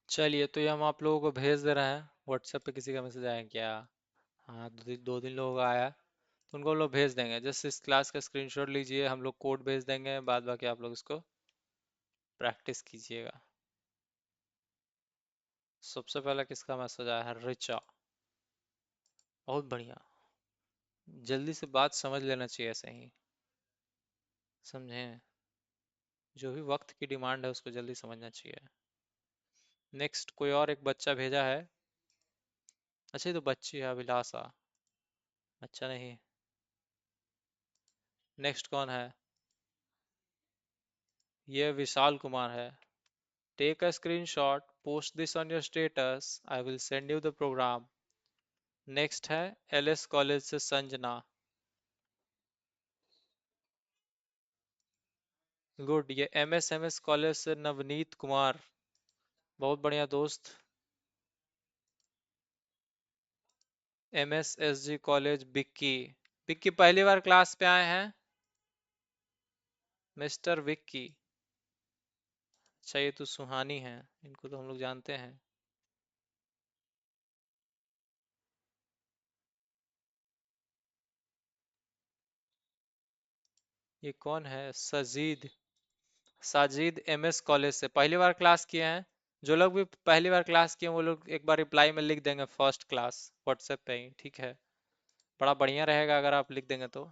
चलिए, तो ये हम आप लोगों को भेज दे रहे हैं। व्हाट्सएप पे किसी का मैसेज आया क्या? हाँ, 2 दिन लोगों का आया, तो उनको हम लोग भेज देंगे। जस्ट इस क्लास का स्क्रीनशॉट लीजिए, हम लोग कोड भेज देंगे, बाद बाकी आप लोग इसको प्रैक्टिस कीजिएगा। सबसे पहले किसका मैसेज आया है? रिचा। बहुत बढ़िया। जल्दी से बात समझ लेना चाहिए ऐसे ही, समझें? जो भी वक्त की डिमांड है उसको जल्दी समझना चाहिए। नेक्स्ट कोई और एक बच्चा भेजा है। अच्छा, ये तो बच्ची है, अभिलाषा। अच्छा नहीं। नेक्स्ट कौन है? ये विशाल कुमार है। Take a screenshot, post this on your status, I will send you the program. Next है एलएस कॉलेज से संजना। गुड, ये एमएस कॉलेज से नवनीत कुमार। बहुत बढ़िया दोस्त। एमएसएसजी कॉलेज विक्की। विक्की पहली बार क्लास पे आए हैं। मिस्टर विक्की। अच्छा, ये तो सुहानी है, इनको तो हम लोग जानते हैं। ये कौन है? सजीद। साजिद एमएस कॉलेज से पहली बार क्लास किए हैं। जो लोग भी पहली बार क्लास किए वो लोग एक बार रिप्लाई में लिख देंगे फर्स्ट क्लास व्हाट्सएप पे ही, ठीक है। बड़ा बढ़िया रहेगा अगर आप लिख देंगे तो।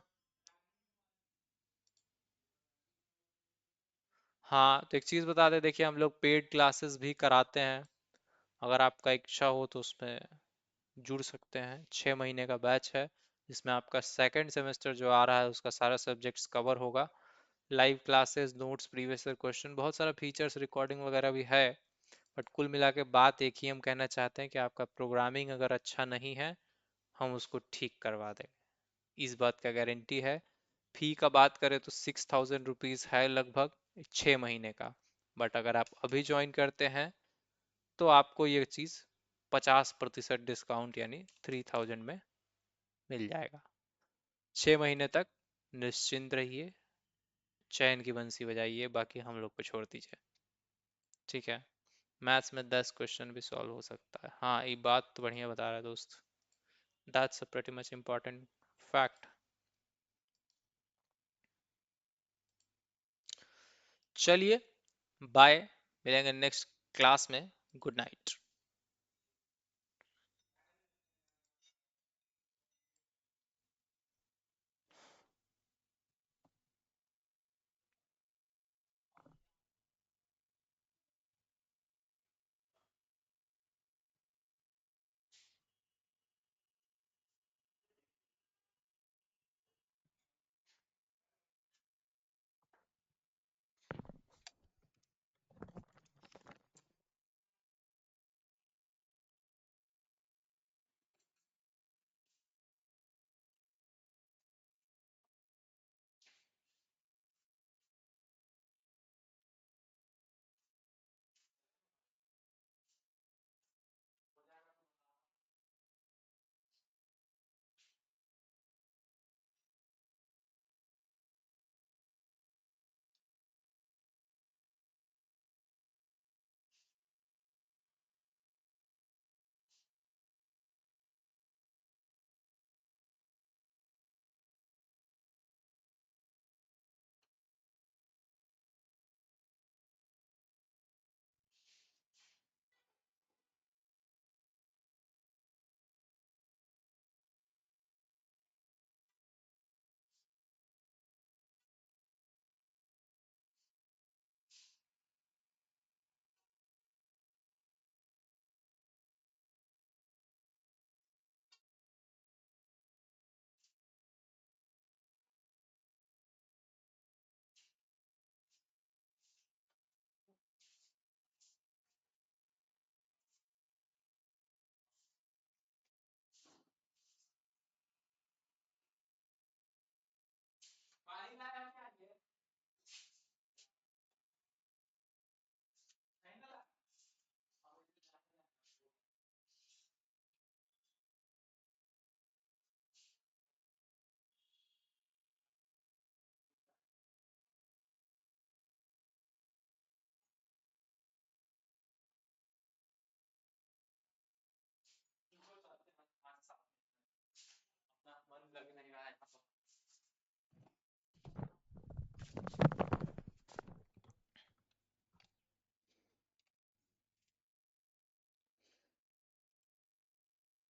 हाँ तो एक चीज़ बता दे, देखिए हम लोग पेड क्लासेस भी कराते हैं, अगर आपका इच्छा हो तो उसमें जुड़ सकते हैं। 6 महीने का बैच है जिसमें आपका सेकंड सेमेस्टर जो आ रहा है उसका सारा सब्जेक्ट्स कवर होगा। Live classes, notes, previous year question, बहुत सारा फीचर्स, रिकॉर्डिंग वगैरह भी है। बट कुल मिला के बात एक ही हम कहना चाहते हैं कि आपका प्रोग्रामिंग अगर अच्छा नहीं है हम उसको ठीक करवा देंगे, इस बात का गारंटी है। फी का बात करें तो 6000 रुपीज़ है लगभग 6 महीने का। बट अगर आप अभी ज्वाइन करते हैं तो आपको ये चीज़ 50% डिस्काउंट यानी 3000 में मिल जाएगा। 6 महीने तक निश्चिंत रहिए, चैन की बंसी बजाइए, बाकी हम लोग को छोड़ दीजिए, ठीक है। मैथ्स में 10 क्वेश्चन भी सॉल्व हो सकता है। हाँ ये बात तो बढ़िया बता रहा है दोस्त, that's a pretty much important fact. चलिए बाय, मिलेंगे नेक्स्ट क्लास में। Good night.